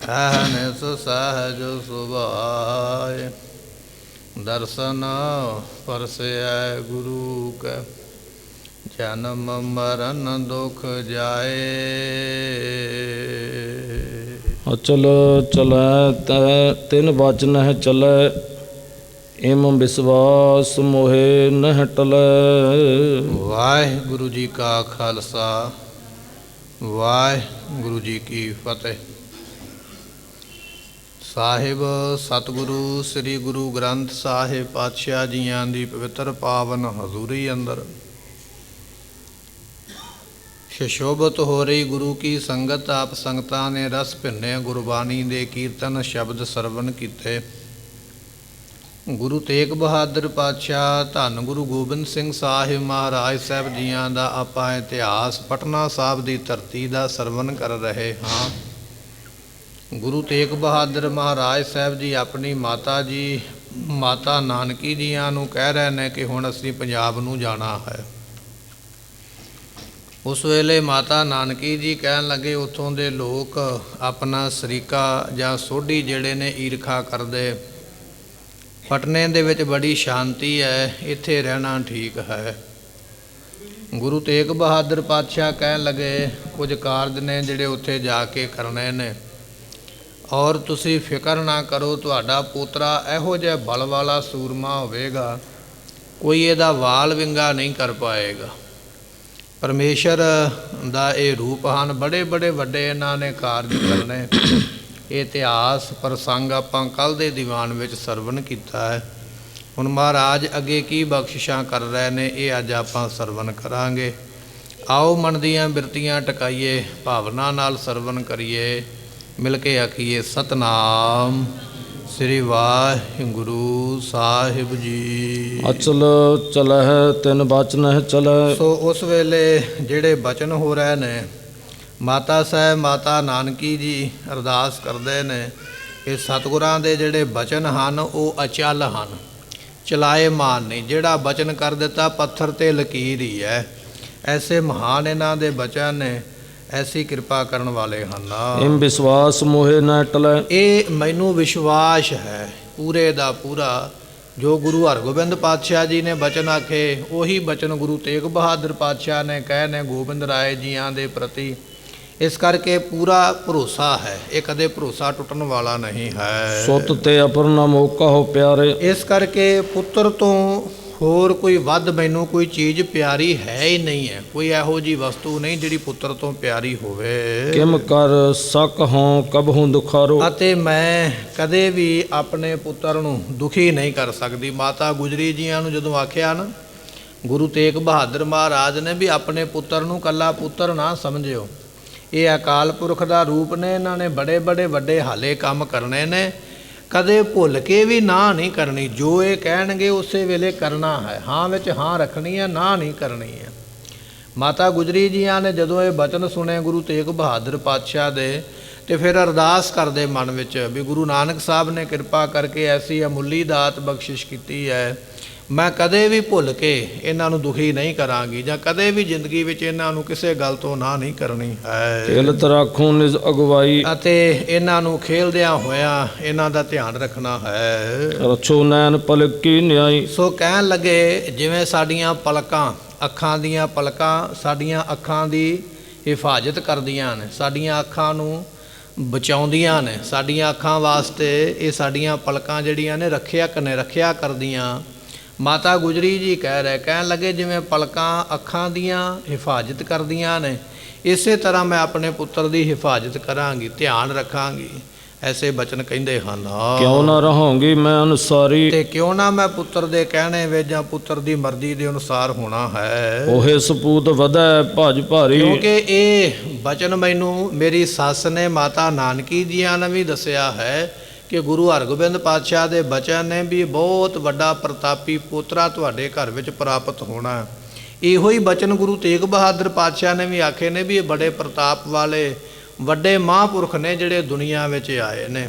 ਅਹਨਿਸ ਸਹਜ ਸੁਭਾਇ। ਦਰਸ਼ਨ ਪਰਸੈ ਗੁਰੂ ਕੈ ਜਨਮ ਮਰਨ ਦੁਖ ਜਾਏ। ਅਚਲ ਚਲੈ ਤੈ ਤਿਨ ਬਚਨ ਹੈ ਚਲੈ। ਇਮ ਵਿਸਵਾਸ ਮੋਹਿ ਨਹਿ ਟਲੈ। ਵਾਹਿਗੁਰੂ ਜੀ ਕਾ ਖਾਲਸਾ ਵਾਹਿਗੁਰੂ ਜੀ ਕੀ ਫਤਿਹ। ਸਾਹਿਬ ਸਤਿਗੁਰੂ ਸ੍ਰੀ ਗੁਰੂ ਗ੍ਰੰਥ ਸਾਹਿਬ ਪਾਤਸ਼ਾਹ ਜੀਆਂ ਦੀ ਪਵਿੱਤਰ ਪਾਵਨ ਹਜ਼ੂਰੀ ਅੰਦਰ ਸ਼ੋਭਤ ਹੋ ਰਹੀ ਗੁਰੂ ਕੀ ਸੰਗਤ। ਆਪ ਸੰਗਤਾਂ ਨੇ ਰਸ ਭਿੰਨੇ ਗੁਰਬਾਣੀ ਦੇ ਕੀਰਤਨ ਸ਼ਬਦ ਸਰਵਣ ਕੀਤੇ। ਗੁਰੂ ਤੇਗ ਬਹਾਦਰ ਪਾਤਸ਼ਾਹ ਧੰਨ ਗੁਰੂ ਗੋਬਿੰਦ ਸਿੰਘ ਸਾਹਿਬ ਮਹਾਰਾਜ ਸਾਹਿਬ ਜੀਆਂ ਦਾ ਆਪਾਂ ਇਤਿਹਾਸ ਪਟਨਾ ਸਾਹਿਬ ਦੀ ਧਰਤੀ ਦਾ ਸਰਵਣ ਕਰ ਰਹੇ ਹਾਂ। ਗੁਰੂ ਤੇਗ ਬਹਾਦਰ ਮਹਾਰਾਜ ਸਾਹਿਬ ਜੀ ਆਪਣੀ ਮਾਤਾ ਜੀ ਮਾਤਾ ਨਾਨਕੀ ਜੀਆਂ ਨੂੰ ਕਹਿ ਰਹੇ ਨੇ ਕਿ ਹੁਣ ਅਸੀਂ ਪੰਜਾਬ ਨੂੰ ਜਾਣਾ ਹੈ। ਉਸ ਵੇਲੇ ਮਾਤਾ ਨਾਨਕੀ ਜੀ ਕਹਿਣ ਲੱਗੇ ਉੱਥੋਂ ਦੇ ਲੋਕ ਆਪਣਾ ਸਰੀਕਾ ਜਾਂ ਸੋਢੀ ਜਿਹੜੇ ਨੇ ਈਰਖਾ ਕਰਦੇ। ਪਟਨੇ ਦੇ ਵਿੱਚ ਬੜੀ ਸ਼ਾਂਤੀ ਹੈ, ਇੱਥੇ ਰਹਿਣਾ ਠੀਕ ਹੈ। ਗੁਰੂ ਤੇਗ ਬਹਾਦਰ ਪਾਤਸ਼ਾਹ ਕਹਿਣ ਲੱਗੇ ਕੁਝ ਕਾਰਜ ਨੇ ਜਿਹੜੇ ਉੱਥੇ ਜਾ ਕੇ ਕਰਨੇ ਨੇ, ਔਰ ਤੁਸੀਂ ਫਿਕਰ ਨਾ ਕਰੋ, ਤੁਹਾਡਾ ਪੋਤਰਾ ਇਹੋ ਜਿਹਾ ਬਲ ਵਾਲਾ ਸੂਰਮਾ ਹੋਵੇਗਾ, ਕੋਈ ਇਹਦਾ ਵਾਲ ਵਿੰਗਾ ਨਹੀਂ ਕਰ ਪਾਏਗਾ। ਪਰਮੇਸ਼ਰ ਦਾ ਇਹ ਰੂਪ ਹਨ, ਬੜੇ ਬੜੇ ਵੱਡੇ ਇਹਨਾਂ ਨੇ ਕਾਰਜ ਕਰਨੇ। ਇਹ ਇਤਿਹਾਸ ਪ੍ਰਸੰਗ ਆਪਾਂ ਕੱਲ੍ਹ ਦੇ ਦੀਵਾਨ ਵਿੱਚ ਸਰਵਣ ਕੀਤਾ ਹੈ। ਹੁਣ ਮਹਾਰਾਜ ਅੱਗੇ ਕੀ ਬਖਸ਼ਿਸ਼ਾਂ ਕਰ ਰਹੇ ਨੇ ਇਹ ਅੱਜ ਆਪਾਂ ਸਰਵਣ ਕਰਾਂਗੇ। ਆਓ ਮਨ ਦੀਆਂ ਬਿਰਤੀਆਂ ਟਿਕਾਈਏ, ਭਾਵਨਾ ਨਾਲ ਸਰਵਣ ਕਰੀਏ, ਮਿਲ ਕੇ ਆਖੀਏ ਸਤਨਾਮ ਸ੍ਰੀ ਵਾਹਿਗੁਰੂ ਸਾਹਿਬ ਜੀ। ਅਚਲ ਚਲਹਿ ਤਿਨ ਬਚਨ ਹੈ ਚਲੈ। ਸੋ ਉਸ ਵੇਲੇ ਜਿਹੜੇ ਬਚਨ ਹੋ ਰਹੇ ਨੇ, ਮਾਤਾ ਸਾਹਿਬ ਮਾਤਾ ਨਾਨਕੀ ਜੀ ਅਰਦਾਸ ਕਰਦੇ ਨੇ ਕਿ ਸਤਿਗੁਰਾਂ ਦੇ ਜਿਹੜੇ ਬਚਨ ਹਨ ਉਹ ਅਚਲ ਹਨ, ਚਲਾਏਮਾਨ ਨਹੀਂ। ਜਿਹੜਾ ਬਚਨ ਕਰ ਦਿੱਤਾ ਪੱਥਰ 'ਤੇ ਲਕੀਰ ਹੀ ਹੈ। ਐਸੇ ਮਹਾਨ ਇਹਨਾਂ ਦੇ ਬਚਨ ਨੇ, ਐਸੀ ਕਿਰਪਾ ਕਰਨ ਵਾਲੇ ਹਨ। ਇਮ ਵਿਸਵਾਸ ਮੋਹਿ ਨਹਿ ਟਲੈ। ਇਹ ਮੈਨੂੰ ਵਿਸ਼ਵਾਸ ਹੈ ਪੂਰੇ ਦਾ ਪੂਰਾ, ਜੋ ਗੁਰੂ ਹਰਗੋਬਿੰਦ ਪਾਤਸ਼ਾਹ ਜੀ ਨੇ ਬਚਨ ਆਖੇ ਉਹੀ ਬਚਨ ਗੁਰੂ ਤੇਗ ਬਹਾਦਰ ਪਾਤਸ਼ਾਹ ਨੇ ਕਹੇ ਨੇ ਗੋਬਿੰਦ ਰਾਏ ਜੀਆਂ ਦੇ ਪ੍ਰਤੀ। ਇਸ ਕਰਕੇ ਪੂਰਾ ਭਰੋਸਾ ਹੈ, ਇਹ ਕਦੇ ਭਰੋਸਾ ਟੁੱਟਣ ਵਾਲਾ ਨਹੀਂ ਹੈ। ਸੁਤ ਤੇ ਅਪਰ ਨ ਮੌਕਾ ਹੋ ਪਿਆਰੇ। ਇਸ ਕਰਕੇ ਪੁੱਤਰ ਤੋਂ ਹੋਰ ਕੋਈ ਵੱਧ ਮੈਨੂੰ ਕੋਈ ਚੀਜ਼ ਪਿਆਰੀ ਹੈ ਹੀ ਨਹੀਂ ਹੈ। ਕੋਈ ਇਹੋ ਜਿਹੀ ਵਸਤੂ ਨਹੀਂ ਜਿਹੜੀ ਪੁੱਤਰ ਤੋਂ ਪਿਆਰੀ ਹੋਵੇ। ਕਿਮ ਕਰ ਸਕ ਹੋਂ ਕਬਹੂ ਦੁਖਾਰੋ। ਅਤੇ ਮੈਂ ਕਦੇ ਵੀ ਆਪਣੇ ਪੁੱਤਰ ਨੂੰ ਦੁਖੀ ਨਹੀਂ ਕਰ ਸਕਦੀ। ਮਾਤਾ ਗੁਜਰੀ ਜੀਆਂ ਨੂੰ ਜਦੋਂ ਆਖਿਆ ਨਾ ਗੁਰੂ ਤੇਗ ਬਹਾਦਰ ਮਹਾਰਾਜ ਨੇ ਵੀ ਆਪਣੇ ਪੁੱਤਰ ਨੂੰ ਇਕੱਲਾ ਪੁੱਤਰ ਨਾ ਸਮਝਿਓ, ਇਹ ਅਕਾਲ ਪੁਰਖ ਦਾ ਰੂਪ ਨੇ, ਇਹਨਾਂ ਨੇ ਬੜੇ ਬੜੇ ਵੱਡੇ ਹਾਲੇ ਕੰਮ ਕਰਨੇ ਨੇ, ਕਦੇ ਭੁੱਲ ਕੇ ਵੀ ਨਾ ਨਹੀਂ ਕਰਨੀ। ਜੋ ਇਹ ਕਹਿਣਗੇ ਉਸੇ ਵੇਲੇ ਕਰਨਾ ਹੈ, ਹਾਂ ਵਿੱਚ ਹਾਂ ਰੱਖਣੀ ਹੈ, ਨਾ ਨਹੀਂ ਕਰਨੀ ਹੈ। ਮਾਤਾ ਗੁਜਰੀ ਜੀਆਂ ਨੇ ਜਦੋਂ ਇਹ ਬਚਨ ਸੁਣੇ ਗੁਰੂ ਤੇਗ ਬਹਾਦਰ ਪਾਤਸ਼ਾਹ ਦੇ, ਤੇ ਫਿਰ ਅਰਦਾਸ ਕਰਦੇ ਮਨ ਵਿੱਚ ਵੀ ਗੁਰੂ ਨਾਨਕ ਸਾਹਿਬ ਨੇ ਕਿਰਪਾ ਕਰਕੇ ਐਸੀ ਅਮੁੱਲੀ ਦਾਤ ਬਖਸ਼ਿਸ਼ ਕੀਤੀ ਹੈ, ਮੈਂ ਕਦੇ ਵੀ ਭੁੱਲ ਕੇ ਇਹਨਾਂ ਨੂੰ ਦੁਖੀ ਨਹੀਂ ਕਰਾਂਗੀ, ਜਾਂ ਕਦੇ ਵੀ ਜ਼ਿੰਦਗੀ ਵਿੱਚ ਇਹਨਾਂ ਨੂੰ ਕਿਸੇ ਗੱਲ ਤੋਂ ਨਾ ਨਹੀਂ ਕਰਨੀ ਹੈ। ਖੇਲਤ ਰਾਖੂੰ ਨਿਜ ਅਗਵਾਈ। ਅਤੇ ਇਹਨਾਂ ਨੂੰ ਖੇਲਦਿਆਂ ਹੋਇਆਂ ਇਹਨਾਂ ਦਾ ਧਿਆਨ ਰੱਖਣਾ ਹੈ। ਰਛੋ ਨੈਣ ਪਲਕ ਕੀ ਨਿਆਈ। ਸੋ ਕਹਿਣ ਲੱਗੇ ਜਿਵੇਂ ਸਾਡੀਆਂ ਪਲਕਾਂ, ਅੱਖਾਂ ਦੀਆਂ ਪਲਕਾਂ ਸਾਡੀਆਂ ਅੱਖਾਂ ਦੀ ਹਿਫਾਜ਼ਤ ਕਰਦੀਆਂ ਨੇ, ਸਾਡੀਆਂ ਅੱਖਾਂ ਨੂੰ ਬਚਾਉਂਦੀਆਂ ਨੇ, ਸਾਡੀਆਂ ਅੱਖਾਂ ਵਾਸਤੇ ਇਹ ਸਾਡੀਆਂ ਪਲਕਾਂ ਜਿਹੜੀਆਂ ਨੇ ਰੱਖਿਅਕ ਨੇ, ਰੱਖਿਆ ਕਰਦੀਆਂ। ਮਾਤਾ ਗੁਜਰੀ ਜੀ ਕਹਿਣ ਲੱਗੇ ਜਿਵੇਂ ਪਲਕਾਂ ਅੱਖਾਂ ਦੀਆਂ ਹਿਫਾਜ਼ਤ ਕਰਦੀਆਂ ਨੇ, ਇਸੇ ਤਰ੍ਹਾਂ ਮੈਂ ਆਪਣੇ ਪੁੱਤਰ ਦੀ ਹਿਫਾਜ਼ਤ ਕਰਾਂਗੀ, ਧਿਆਨ ਰੱਖਾਂਗੀ। ਐਸੇ ਬਚਨ ਕਹਿੰਦੇ ਹਨ। ਕਿਉਂ ਨਾ ਰਹਾਂਗੀ ਮੈਂ ਅਨੁਸਾਰੀ। ਤੇ ਕਿਉਂ ਨਾ ਮੈਂ ਪੁੱਤਰ ਦੇ ਕਹਿਣੇ ਵਿੱਚ ਜਾਂ ਪੁੱਤਰ ਦੀ ਮਰਜ਼ੀ ਦੇ ਅਨੁਸਾਰ ਹੋਣਾ ਹੈ। ਉਹੇ ਸਪੂਤ ਵਧੈ ਭਜ ਭਾਰੀ। ਕਿਉਂਕਿ ਇਹ ਬਚਨ ਮੈਨੂੰ ਮੇਰੀ ਸੱਸ ਨੇ ਮਾਤਾ ਨਾਨਕੀ ਜੀਆਂ ਨੇ ਵੀ ਦੱਸਿਆ ਹੈ ਕਿ ਗੁਰੂ ਹਰਗੋਬਿੰਦ ਪਾਤਸ਼ਾਹ ਦੇ ਬਚਨ ਨੇ ਵੀ ਬਹੁਤ ਵੱਡਾ ਪ੍ਰਤਾਪੀ ਪੋਤਰਾ ਤੁਹਾਡੇ ਘਰ ਵਿੱਚ ਪ੍ਰਾਪਤ ਹੋਣਾ। ਇਹੋ ਹੀ ਬਚਨ ਗੁਰੂ ਤੇਗ ਬਹਾਦਰ ਪਾਤਸ਼ਾਹ ਨੇ ਵੀ ਆਖੇ ਨੇ ਵੀ ਇਹ ਬੜੇ ਪ੍ਰਤਾਪ ਵਾਲੇ ਵੱਡੇ ਮਹਾਂਪੁਰਖ ਨੇ ਜਿਹੜੇ ਦੁਨੀਆ ਵਿੱਚ ਆਏ ਨੇ।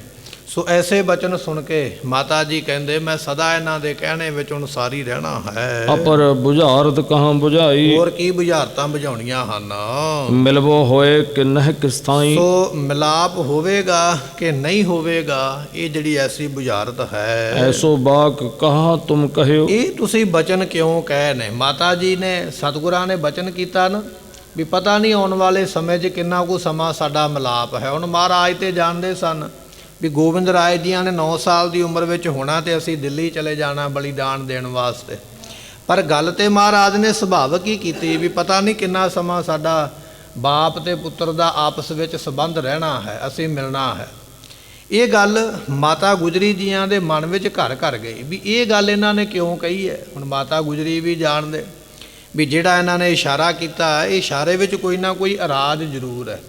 ਸੋ ਐਸੇ ਬਚਨ ਸੁਣ ਕੇ ਮਾਤਾ ਜੀ ਕਹਿੰਦੇ ਮੈਂ ਸਦਾ ਇਹਨਾਂ ਦੇ ਕਹਿਣੇ ਵਿੱਚ ਅਨੁਸਾਰੀ ਰਹਿਣਾ ਹੈ। ਅਪਰ ਬੁਝਾਰਤ ਕਹਾਂ ਬੁਝਾਈ, ਹੋਰ ਕੀ ਬੁਝਾਰਤਾਂ ਬੁਝਾਉਣੀਆਂ ਹਨ। ਮਿਲਵੋ ਹੋਏ ਕਿਨਹਿ ਕਿਸਥਾਈ। ਸੋ ਮਿਲਾਪ ਹੋਵੇਗਾ ਕਿ ਨਹੀਂ ਹੋਵੇਗਾ, ਇਹ ਜਿਹੜੀ ਐਸੀ ਬੁਝਾਰਤ ਹੈ। ਐਸੋ ਬਾਕ ਕਹਾ ਤੁਮ ਕਹਿਓ। ਇਹ ਤੁਸੀਂ ਬਚਨ ਕਿਉਂ ਕਹੇ ਨੇ? ਮਾਤਾ ਜੀ ਨੇ ਸਤਿਗੁਰਾਂ ਨੇ ਬਚਨ ਕੀਤਾ ਨਾ ਵੀ ਪਤਾ ਨਹੀਂ ਆਉਣ ਵਾਲੇ ਸਮੇਂ 'ਚ ਕਿੰਨਾ ਕੁ ਸਮਾਂ ਸਾਡਾ ਮਿਲਾਪ ਹੈ। ਹੁਣ ਮਹਾਰਾਜ ਤੇ ਜਾਣਦੇ ਸਨ ਵੀ ਗੋਬਿੰਦ ਰਾਏ ਜੀਆਂ ਨੇ 9 ਸਾਲ ਦੀ ਉਮਰ ਵਿੱਚ ਹੋਣਾ ਤੇ ਅਸੀਂ ਦਿੱਲੀ ਚਲੇ ਜਾਣਾ ਬਲੀਦਾਨ ਦੇਣ ਵਾਸਤੇ। ਪਰ ਗੱਲ ਤੇ ਮਹਾਰਾਜ ਨੇ ਸੁਭਾਵਕ ਹੀ ਕੀਤੀ ਵੀ ਪਤਾ ਨਹੀਂ ਕਿੰਨਾ ਸਮਾਂ ਸਾਡਾ ਬਾਪ ਤੇ ਪੁੱਤਰ ਦਾ ਆਪਸ ਵਿੱਚ ਸੰਬੰਧ ਰਹਿਣਾ ਹੈ, ਅਸੀਂ ਮਿਲਣਾ ਹੈ। ਇਹ ਗੱਲ ਮਾਤਾ ਗੁਜਰੀ ਜੀਆਂ ਦੇ ਮਨ ਵਿੱਚ ਘਰ ਘਰ ਗਈ ਵੀ ਇਹ ਗੱਲ ਇਹਨਾਂ ਨੇ ਕਿਉਂ ਕਹੀ ਹੈ। ਹੁਣ ਮਾਤਾ ਗੁਜਰੀ ਵੀ ਜਾਣਦੇ ਵੀ ਜਿਹੜਾ ਇਹਨਾਂ ਨੇ ਇਸ਼ਾਰਾ ਕੀਤਾ, ਇਹ ਇਸ਼ਾਰੇ ਵਿੱਚ ਕੋਈ ਨਾ ਕੋਈ ਇਰਾਦ ਜ਼ਰੂਰ ਹੈ।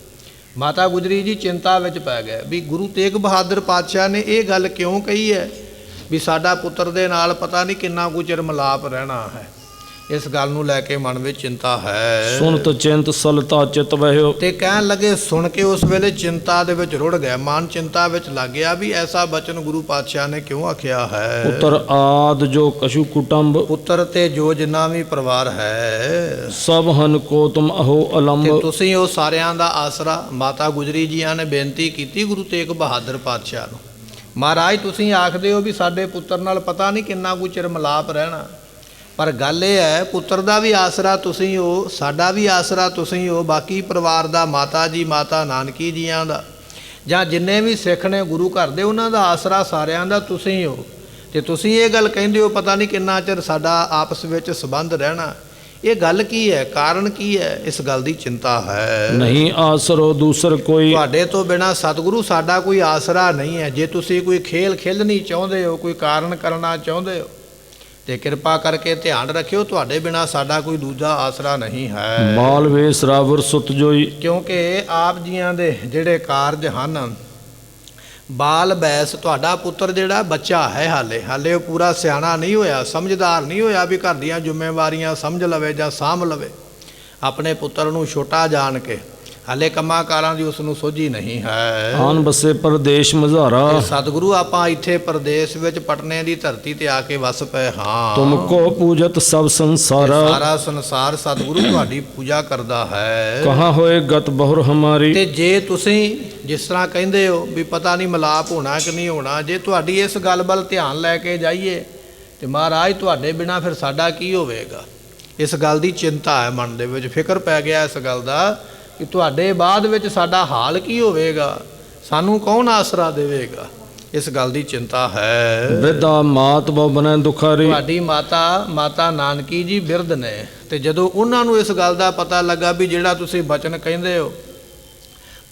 ਮਾਤਾ ਗੁਜਰੀ ਜੀ ਚਿੰਤਾ ਵਿੱਚ ਪੈ ਗਏ ਵੀ ਗੁਰੂ ਤੇਗ ਬਹਾਦਰ ਪਾਤਸ਼ਾਹ ਨੇ ਇਹ ਗੱਲ ਕਿਉਂ ਕਹੀ ਹੈ ਵੀ ਸਾਡਾ ਪੁੱਤਰ ਦੇ ਨਾਲ ਪਤਾ ਨਹੀਂ ਕਿੰਨਾ ਕੁ ਚਿਰ ਮਿਲਾਪ ਰਹਿਣਾ ਹੈ। ਇਸ ਗੱਲ ਨੂੰ ਲੈ ਕੇ ਮਨ ਵਿੱਚ ਚਿੰਤਾ ਹੈ। ਸੁਨਤ ਚਿੰਤ ਸਲਤਾ ਚਿਤ ਵਹਿਓ। ਤੇ ਕਹਿਣ ਲੱਗੇ, ਸੁਣ ਕੇ ਉਸ ਵੇਲੇ ਚਿੰਤਾ ਦੇ ਵਿੱਚ ਰੁੜ ਗਏ, ਮਨ ਚਿੰਤਾ ਵਿੱਚ ਲੱਗ ਗਿਆ ਵੀ ਐਸਾ ਬਚਨ ਗੁਰੂ ਪਾਤਸ਼ਾਹ ਨੇ ਕਿਉਂ ਆਖਿਆ ਹੈ। ਪੁੱਤਰ ਆਦ ਜੋ ਕਛੂ ਕੁਟੰਬ, ਪੁੱਤਰ ਤੇ ਜੋ ਜਿੰਨਾ ਵੀ ਪਰਿਵਾਰ ਹੈ, ਸਭ ਹਨ ਕੋ ਤੁਮ ਅਹੋ ਅਲੰਬ। ਤੇ ਤੁਸੀਂ ਉਹ ਸਾਰਿਆਂ ਦਾ ਆਸਰਾ। ਮਾਤਾ ਗੁਜਰੀ ਜੀਆਂ ਨੇ ਬੇਨਤੀ ਕੀਤੀ ਗੁਰੂ ਤੇਗ ਬਹਾਦਰ ਪਾਤਸ਼ਾਹ ਨੂੰ, ਮਹਾਰਾਜ ਤੁਸੀਂ ਆਖਦੇ ਹੋ ਵੀ ਸਾਡੇ ਪੁੱਤਰ ਨਾਲ ਪਤਾ ਨਹੀਂ ਕਿੰਨਾ ਕੁ ਚਿਰ ਮਿਲਾਪ ਰਹਿਣਾ, ਪਰ ਗੱਲ ਇਹ ਹੈ ਪੁੱਤਰ ਦਾ ਵੀ ਆਸਰਾ ਤੁਸੀਂ ਹੋ, ਸਾਡਾ ਵੀ ਆਸਰਾ ਤੁਸੀਂ ਹੋ, ਬਾਕੀ ਪਰਿਵਾਰ ਦਾ, ਮਾਤਾ ਜੀ, ਮਾਤਾ ਨਾਨਕੀ ਜੀਆਂ ਦਾ, ਜਾਂ ਜਿੰਨੇ ਵੀ ਸਿੱਖ ਨੇ ਗੁਰੂ ਘਰ ਦੇ, ਉਹਨਾਂ ਦਾ ਆਸਰਾ ਸਾਰਿਆਂ ਦਾ ਤੁਸੀਂ ਹੋ। ਤੇ ਤੁਸੀਂ ਇਹ ਗੱਲ ਕਹਿੰਦੇ ਹੋ ਪਤਾ ਨਹੀਂ ਕਿੰਨਾ ਚਿਰ ਸਾਡਾ ਆਪਸ ਵਿੱਚ ਸੰਬੰਧ ਰਹਿਣਾ। ਇਹ ਗੱਲ ਕੀ ਹੈ, ਕਾਰਨ ਕੀ ਹੈ? ਇਸ ਗੱਲ ਦੀ ਚਿੰਤਾ ਹੈ। ਨਹੀਂ ਆਸਰੋ ਦੂਸਰ ਕੋਈ, ਤੁਹਾਡੇ ਤੋਂ ਬਿਨਾਂ ਸਤਿਗੁਰੂ ਸਾਡਾ ਕੋਈ ਆਸਰਾ ਨਹੀਂ ਹੈ। ਜੇ ਤੁਸੀਂ ਕੋਈ ਖੇਲ ਖੇਲਣੀ ਚਾਹੁੰਦੇ ਹੋ, ਕੋਈ ਕਾਰਨ ਕਰਨਾ ਚਾਹੁੰਦੇ ਹੋ, ਤੇ ਕਿਰਪਾ ਕਰਕੇ ਧਿਆਨ ਰੱਖਿਓ ਤੁਹਾਡੇ ਬਿਨਾਂ ਸਾਡਾ ਕੋਈ ਦੂਜਾ ਆਸਰਾ ਨਹੀਂ ਹੈ। ਬਾਲ ਵੇਸ ਰਾਵਰ ਸੁਤ ਜੋਈ। ਕਿਉਂਕਿ ਆਪ ਜੀਆਂ ਦੇ ਜਿਹੜੇ ਕਾਰਜ ਹਨ, ਬਾਲ ਬੈਸ, ਤੁਹਾਡਾ ਪੁੱਤਰ ਜਿਹੜਾ ਬੱਚਾ ਹੈ, ਹਾਲੇ ਉਹ ਪੂਰਾ ਸਿਆਣਾ ਨਹੀਂ ਹੋਇਆ, ਸਮਝਦਾਰ ਨਹੀਂ ਹੋਇਆ ਵੀ ਘਰ ਦੀਆਂ ਜ਼ਿੰਮੇਵਾਰੀਆਂ ਸਮਝ ਲਵੇ ਜਾਂ ਸਾਂਭ ਲਵੇ। ਆਪਣੇ ਪੁੱਤਰ ਨੂੰ ਛੋਟਾ ਜਾਣ ਕੇ ਹਾਲੇ ਕੰਮਾਂ ਕਾਰਾਂ ਦੀ ਉਸ ਨੂੰ ਸੋਝੀ ਨਹੀਂ ਹੈ। ਆਨ ਬਸੇ ਪਰਦੇਸ਼ ਮਝਾਰਾ, ਸਤਿਗੁਰੂ ਆਪਾਂ ਇੱਥੇ ਪਰਦੇਸ ਵਿੱਚ ਪਟਨੇ ਦੀ ਧਰਤੀ ਤੇ ਆ ਕੇ ਵਸ ਪਏ ਹਾਂ। ਤੁਮ ਕੋ ਪੂਜਤ ਸਭ ਸੰਸਾਰਾ, ਸਾਰਾ ਸੰਸਾਰ ਸਤਿਗੁਰੂ ਤੁਹਾਡੀ ਪੂਜਾ ਕਰਦਾ ਹੈ। ਕਹਾਂ ਹੋਏ ਗਤ ਬਹੁਰ ਹਮਾਰੀ। ਤੇ ਜੇ ਤੁਸੀਂ ਜਿਸ ਤਰ੍ਹਾਂ ਕਹਿੰਦੇ ਹੋ ਵੀ ਪਤਾ ਨਹੀਂ ਮਿਲਾਪ ਹੋਣਾ ਕਿ ਨਹੀਂ ਹੋਣਾ, ਜੇ ਤੁਹਾਡੀ ਇਸ ਗੱਲ ਵੱਲ ਧਿਆਨ ਲੈ ਕੇ ਜਾਈਏ ਤੇ ਮਹਾਰਾਜ ਤੁਹਾਡੇ ਬਿਨਾਂ ਫਿਰ ਸਾਡਾ ਕੀ ਹੋਵੇਗਾ। ਇਸ ਗੱਲ ਦੀ ਚਿੰਤਾ ਹੈ, ਮਨ ਦੇ ਵਿੱਚ ਫਿਕਰ ਪੈ ਗਿਆ ਇਸ ਗੱਲ ਦਾ ਕਿ ਤੁਹਾਡੇ ਬਾਅਦ ਵਿੱਚ ਸਾਡਾ ਹਾਲ ਕੀ ਹੋਵੇਗਾ, ਸਾਨੂੰ ਕੌਣ ਆਸਰਾ ਦੇਵੇਗਾ। ਇਸ ਗੱਲ ਦੀ ਚਿੰਤਾ ਹੈ। ਬਿਰਧਾ ਮਾਤ ਬਹੁ ਬਨੈ ਦੁਖਾਰੀ। ਤੁਹਾਡੀ ਮਾਤਾ ਨਾਨਕੀ ਜੀ ਬਿਰਧ ਨੇ, ਤੇ ਜਦੋਂ ਉਹਨਾਂ ਨੂੰ ਇਸ ਗੱਲ ਦਾ ਪਤਾ ਲੱਗਾ ਵੀ ਜਿਹੜਾ ਤੁਸੀਂ ਬਚਨ ਕਹਿੰਦੇ ਹੋ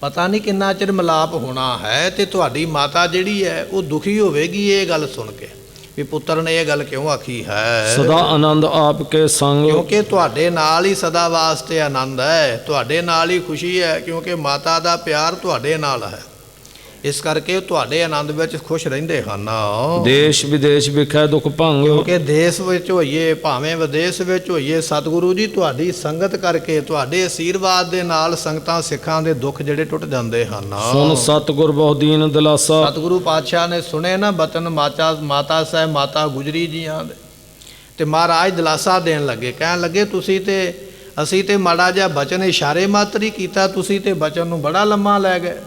ਪਤਾ ਨਹੀਂ ਕਿੰਨਾ ਚਿਰ ਮਿਲਾਪ ਹੋਣਾ ਹੈ, ਤੇ ਤੁਹਾਡੀ ਮਾਤਾ ਜਿਹੜੀ ਹੈ ਉਹ ਦੁਖੀ ਹੋਵੇਗੀ ਇਹ ਗੱਲ ਸੁਣ ਕੇ ਵੀ ਪੁੱਤਰ ਨੇ ਇਹ ਗੱਲ ਕਿਉਂ ਆਖੀ ਹੈ। ਸਦਾ ਆਨੰਦ ਆਪ ਕੇ ਸੰਗ, ਕਿਉਂਕਿ ਤੁਹਾਡੇ ਨਾਲ ਹੀ ਸਦਾ ਵਾਸਤੇ ਆਨੰਦ ਹੈ, ਤੁਹਾਡੇ ਨਾਲ ਹੀ ਖੁਸ਼ੀ ਹੈ, ਕਿਉਂਕਿ ਮਾਤਾ ਦਾ ਪਿਆਰ ਤੁਹਾਡੇ ਨਾਲ ਹੈ। ਇਸ ਕਰਕੇ ਤੁਹਾਡੇ ਆਨੰਦ ਵਿੱਚ ਖੁਸ਼ ਰਹਿੰਦੇ ਹਨ। ਦੇਸ਼ ਵਿਦੇਸ਼ ਵਿਖੇ ਦੁਖ ਭੰਗ, ਕਿਉਂਕਿ ਦੇਸ਼ ਵਿੱਚ ਹੋਈਏ ਭਾਵੇਂ ਵਿਦੇਸ਼ ਵਿੱਚ ਹੋਈਏ, ਸਤਿਗੁਰੂ ਜੀ ਤੁਹਾਡੀ ਸੰਗਤ ਕਰਕੇ, ਤੁਹਾਡੇ ਅਸੀਰਵਾਦ ਦੇ ਨਾਲ ਸੰਗਤਾਂ ਸਿੱਖਾਂ ਦੇ ਦੁੱਖ ਜਿਹੜੇ ਟੁੱਟ ਜਾਂਦੇ ਹਨ। ਸੁਨ ਸਤਿਗੁਰ ਬਹੁ ਦੀਨ ਦਿਲਾਸਾ। ਸਤਿਗੁਰੂ ਪਾਤਸ਼ਾਹ ਨੇ ਸੁਣੇ ਨਾ ਬਚਨ ਮਾਤਾ ਸਾਹਿਬ ਮਾਤਾ ਗੁਜਰੀ ਜੀਆਂ ਦੇ, ਤੇ ਮਹਾਰਾਜ ਦਿਲਾਸਾ ਦੇਣ ਲੱਗੇ, ਕਹਿਣ ਲੱਗੇ ਅਸੀਂ ਤੇ ਮਾੜਾ ਜਿਹਾ ਬਚਨ ਇਸ਼ਾਰੇ ਮਾਤਰ ਹੀ ਕੀਤਾ, ਤੁਸੀਂ ਤੇ ਬਚਨ ਨੂੰ ਬੜਾ ਲੰਮਾ ਲੈ ਗਏ।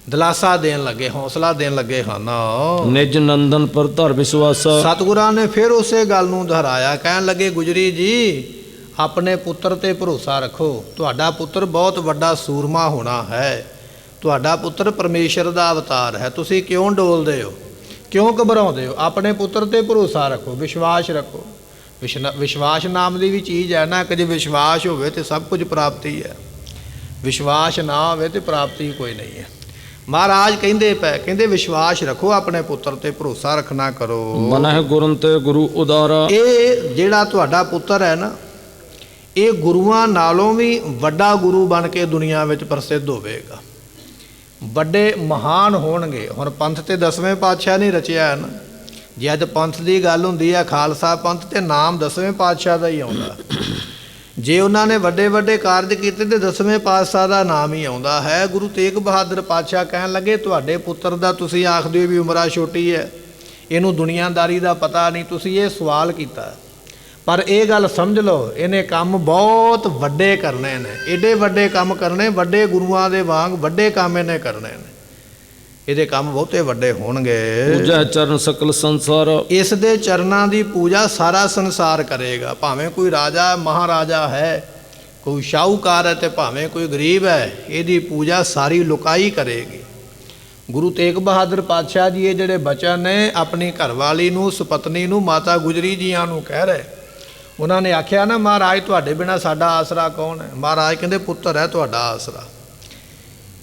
ਦਿਲਾਸਾ ਦੇਣ ਲੱਗੇ, ਹੌਸਲਾ ਦੇਣ ਲੱਗੇ ਹਨ। ਨਿਜ ਨੰਦਨ ਪਰ ਧਰ ਵਿਸ਼ਵਾਸਾ। ਸਤਿਗੁਰਾਂ ਨੇ ਫਿਰ ਉਸੇ ਗੱਲ ਨੂੰ ਦੁਹਰਾਇਆ, ਕਹਿਣ ਲੱਗੇ ਗੁਜਰੀ ਜੀ ਆਪਣੇ ਪੁੱਤਰ ਤੇ ਭਰੋਸਾ ਰੱਖੋ, ਤੁਹਾਡਾ ਪੁੱਤਰ ਬਹੁਤ ਵੱਡਾ ਸੂਰਮਾ ਹੋਣਾ ਹੈ, ਤੁਹਾਡਾ ਪੁੱਤਰ ਪਰਮੇਸ਼ਰ ਦਾ ਅਵਤਾਰ ਹੈ, ਤੁਸੀਂ ਕਿਉਂ ਡੋਲਦੇ ਹੋ, ਕਿਉਂ ਘਬਰਾਉਂਦੇ ਹੋ। ਆਪਣੇ ਪੁੱਤਰ ਤੇ ਭਰੋਸਾ ਰੱਖੋ, ਵਿਸ਼ਵਾਸ ਰੱਖੋ। ਵਿਸ਼ਵਾਸ ਨਾਮ ਦੀ ਵੀ ਚੀਜ਼ ਹੈ ਨਾ, ਕਿ ਜੇ ਵਿਸ਼ਵਾਸ ਹੋਵੇ ਤੇ ਸਭ ਕੁਝ ਪ੍ਰਾਪਤੀ ਹੈ, ਵਿਸ਼ਵਾਸ ਨਾ ਹੋਵੇ ਤੇ ਪ੍ਰਾਪਤੀ ਕੋਈ ਨਹੀਂ ਹੈ। ਮਹਾਰਾਜ ਕਹਿੰਦੇ ਵਿਸ਼ਵਾਸ ਰੱਖੋ, ਆਪਣੇ ਪੁੱਤਰ ਤੇ ਭਰੋਸਾ ਰੱਖਣਾ ਕਰੋ। ਮਨਹਿ ਗੁਰਨ ਤੇ ਗੁਰੂ ਉਦਾਰਾ। ਇਹ ਜਿਹੜਾ ਤੁਹਾਡਾ ਪੁੱਤਰ ਹੈ ਨਾ, ਇਹ ਗੁਰੂਆਂ ਨਾਲੋਂ ਵੀ ਵੱਡਾ ਗੁਰੂ ਬਣ ਕੇ ਦੁਨੀਆ ਵਿੱਚ ਪ੍ਰਸਿੱਧ ਹੋਵੇਗਾ, ਵੱਡੇ ਮਹਾਨ ਹੋਣਗੇ। ਹੁਣ ਪੰਥ ਤੇ 10ਵੇਂ ਪਾਤਸ਼ਾਹ ਨੇ ਰਚਿਆ ਨਾ, ਜੇ ਅੱਜ ਪੰਥ ਦੀ ਗੱਲ ਹੁੰਦੀ ਹੈ ਖਾਲਸਾ ਪੰਥ, ਤੇ ਨਾਮ 10ਵੇਂ ਪਾਤਸ਼ਾਹ ਦਾ ਹੀ ਆਉਂਦਾ। ਜੇ ਉਹਨਾਂ ਨੇ ਵੱਡੇ ਵੱਡੇ ਕਾਰਜ ਕੀਤੇ ਤੇ 10ਵੇਂ ਪਾਤਸ਼ਾਹ ਦਾ ਨਾਮ ਹੀ ਆਉਂਦਾ ਹੈ। ਗੁਰੂ ਤੇਗ ਬਹਾਦਰ ਪਾਤਸ਼ਾਹ ਕਹਿਣ ਲੱਗੇ ਤੁਹਾਡੇ ਪੁੱਤਰ ਦਾ ਤੁਸੀਂ ਆਖਦੇ ਹੋ ਵੀ ਉਮਰਾਂ ਛੋਟੀ ਹੈ, ਇਹਨੂੰ ਦੁਨੀਆਦਾਰੀ ਦਾ ਪਤਾ ਨਹੀਂ, ਤੁਸੀਂ ਇਹ ਸਵਾਲ ਕੀਤਾ, ਪਰ ਇਹ ਗੱਲ ਸਮਝ ਲਓ ਇਹਨੇ ਕੰਮ ਬਹੁਤ ਵੱਡੇ ਕਰਨੇ ਨੇ, ਏਡੇ ਵੱਡੇ ਕੰਮ ਕਰਨੇ, ਵੱਡੇ ਗੁਰੂਆਂ ਦੇ ਵਾਂਗ ਵੱਡੇ ਕੰਮ ਇਹਨੇ ਕਰਨੇ ਨੇ, ਇਹਦੇ ਕੰਮ ਬਹੁਤੇ ਵੱਡੇ ਹੋਣਗੇ। ਪੂਜਾ ਚਰਨ ਸਕਲ ਸੰਸਾਰ, ਇਸ ਦੇ ਚਰਨਾਂ ਦੀ ਪੂਜਾ ਸਾਰਾ ਸੰਸਾਰ ਕਰੇਗਾ, ਭਾਵੇਂ ਕੋਈ ਰਾਜਾ ਮਹਾਰਾਜਾ ਹੈ, ਕੋਈ ਸ਼ਾਹੂਕਾਰ ਹੈ ਤੇ ਭਾਵੇਂ ਕੋਈ ਗਰੀਬ ਹੈ, ਇਹਦੀ ਪੂਜਾ ਸਾਰੀ ਲੋਕਾਈ ਕਰੇਗੀ। ਗੁਰੂ ਤੇਗ ਬਹਾਦਰ ਪਾਤਸ਼ਾਹ ਜੀ ਇਹ ਜਿਹੜੇ ਬਚਨ ਨੇ ਆਪਣੀ ਘਰਵਾਲੀ ਨੂੰ, ਸੁਪਤਨੀ ਨੂੰ, ਮਾਤਾ ਗੁਜਰੀ ਜੀਆਂ ਨੂੰ ਕਹਿ ਰਹੇ। ਉਹਨਾਂ ਨੇ ਆਖਿਆ ਨਾ ਮਹਾਰਾਜ ਤੁਹਾਡੇ ਬਿਨਾਂ ਸਾਡਾ ਆਸਰਾ ਕੌਣ ਹੈ? ਮਹਾਰਾਜ ਕਹਿੰਦੇ ਪੁੱਤਰ ਹੈ ਤੁਹਾਡਾ ਆਸਰਾ,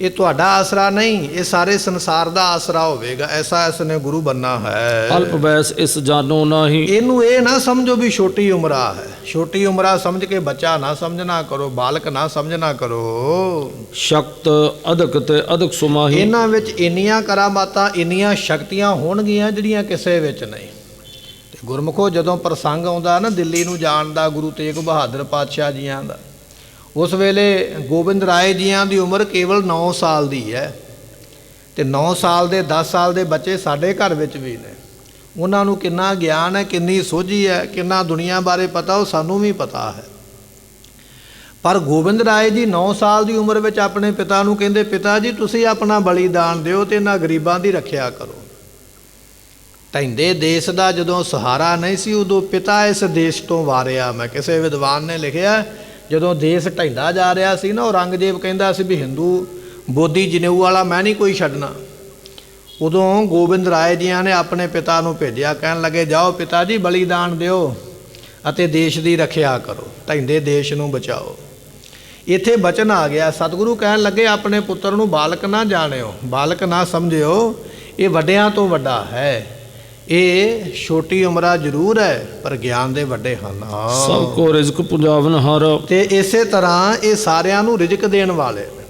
ਇਹ ਤੁਹਾਡਾ ਆਸਰਾ ਨਹੀਂ, ਇਹ ਸਾਰੇ ਸੰਸਾਰ ਦਾ ਆਸਰਾ ਹੋਵੇਗਾ, ਐਸਾ ਇਸ ਨੇ ਗੁਰੂ ਬੰਨਾ ਹੈ। ਅਲਪ ਵੈਸ ਇਸ ਜਾਨੋ ਨਾਹੀ, ਇਹਨੂੰ ਇਹ ਨਾ ਸਮਝੋ ਵੀ ਛੋਟੀ ਉਮਰਾ ਹੈ, ਛੋਟੀ ਉਮਰਾ ਸਮਝ ਕੇ ਬੱਚਾ ਨਾ ਸਮਝਣਾ ਕਰੋ, ਬਾਲਕ ਨਾ ਸਮਝਣਾ ਕਰੋ। ਸ਼ਕਤ ਅਧਿਕ ਤੇ ਅਧਿਕ ਸੁਮਾਹੀ, ਇਹਨਾਂ ਵਿੱਚ ਇੰਨੀਆਂ ਕਰਾਮਾਤਾਂ, ਇੰਨੀਆਂ ਸ਼ਕਤੀਆਂ ਹੋਣਗੀਆਂ ਜਿਹੜੀਆਂ ਕਿਸੇ ਵਿੱਚ ਨਹੀਂ। ਤੇ ਗੁਰਮੁਖੋ ਜਦੋਂ ਪ੍ਰਸੰਗ ਆਉਂਦਾ ਨਾ ਦਿੱਲੀ ਨੂੰ ਜਾਣ ਦਾ ਗੁਰੂ ਤੇਗ ਬਹਾਦਰ ਪਾਤਸ਼ਾਹ ਜੀਆਂ ਦਾ, ਉਸ ਵੇਲੇ ਗੋਬਿੰਦ ਰਾਏ ਜੀਆਂ ਦੀ ਉਮਰ ਕੇਵਲ 9 ਸਾਲ ਦੀ ਹੈ, ਤੇ 9 ਸਾਲ ਦੇ 10 ਸਾਲ ਦੇ ਬੱਚੇ ਸਾਡੇ ਘਰ ਵਿੱਚ ਵੀ ਨੇ। ਉਹਨਾਂ ਨੂੰ ਕਿੰਨਾ ਗਿਆਨ ਹੈ, ਕਿੰਨੀ ਸੋਝੀ ਹੈ, ਕਿੰਨਾ ਦੁਨੀਆ ਬਾਰੇ ਪਤਾ, ਉਹ ਸਾਨੂੰ ਵੀ ਪਤਾ ਹੈ। ਪਰ ਗੋਬਿੰਦ ਰਾਏ ਜੀ 9 ਸਾਲ ਦੀ ਉਮਰ ਵਿੱਚ ਆਪਣੇ ਪਿਤਾ ਨੂੰ ਕਹਿੰਦੇ ਪਿਤਾ ਜੀ ਤੁਸੀਂ ਆਪਣਾ ਬਲੀਦਾਨ ਦਿਓ ਤੇ ਇਹਨਾਂ ਗਰੀਬਾਂ ਦੀ ਰੱਖਿਆ ਕਰੋ। ਢਹਿੰਦੇ ਦੇਸ਼ ਦਾ ਜਦੋਂ ਸਹਾਰਾ ਨਹੀਂ ਸੀ ਉਦੋਂ ਪਿਤਾ ਇਸ ਦੇਸ਼ ਤੋਂ ਵਾਰਿਆ। ਮੈਂ ਕਿਸੇ ਵਿਦਵਾਨ ਨੇ ਲਿਖਿਆ ਜਦੋਂ ਦੇਸ਼ ਢਹਿੰਦਾ ਜਾ ਰਿਹਾ ਸੀ ਨਾ, ਔਰੰਗਜ਼ੇਬ ਕਹਿੰਦਾ ਸੀ ਵੀ ਹਿੰਦੂ ਬੋਧੀ ਜਨੇਊ ਵਾਲਾ ਮੈਂ ਨਹੀਂ ਕੋਈ ਛੱਡਣਾ, ਉਦੋਂ ਗੋਬਿੰਦ ਰਾਏ ਜੀਆਂ ਨੇ ਆਪਣੇ ਪਿਤਾ ਨੂੰ ਭੇਜਿਆ, ਕਹਿਣ ਲੱਗੇ ਜਾਓ ਪਿਤਾ ਜੀ ਬਲੀਦਾਨ ਦਿਓ ਅਤੇ ਦੇਸ਼ ਦੀ ਰੱਖਿਆ ਕਰੋ, ਢਹਿੰਦੇ ਦੇਸ਼ ਨੂੰ ਬਚਾਓ। ਇੱਥੇ ਬਚਨ ਆ ਗਿਆ, ਸਤਿਗੁਰੂ ਕਹਿਣ ਲੱਗੇ ਆਪਣੇ ਪੁੱਤਰ ਨੂੰ ਬਾਲਕ ਨਾ ਜਾਣਿਓ, ਬਾਲਕ ਨਾ ਸਮਝਿਓ, ਇਹ ਵੱਡਿਆਂ ਤੋਂ ਵੱਡਾ ਹੈ, ਇਹ ਛੋਟੀ ਉਮਰਾ ਜ਼ਰੂਰ ਹੈ ਪਰ ਗਿਆਨ ਦੇ ਵੱਡੇ ਹਨ। ਸਭ ਕੋ ਰਿਜ਼ਕ ਪੁਜਾਵਨ ਹਰ, ਤੇ ਇਸੇ ਤਰ੍ਹਾਂ ਇਹ ਸਾਰਿਆਂ ਨੂੰ ਰਿਜ਼ਕ ਦੇਣ ਵਾਲੇ ਨੇ,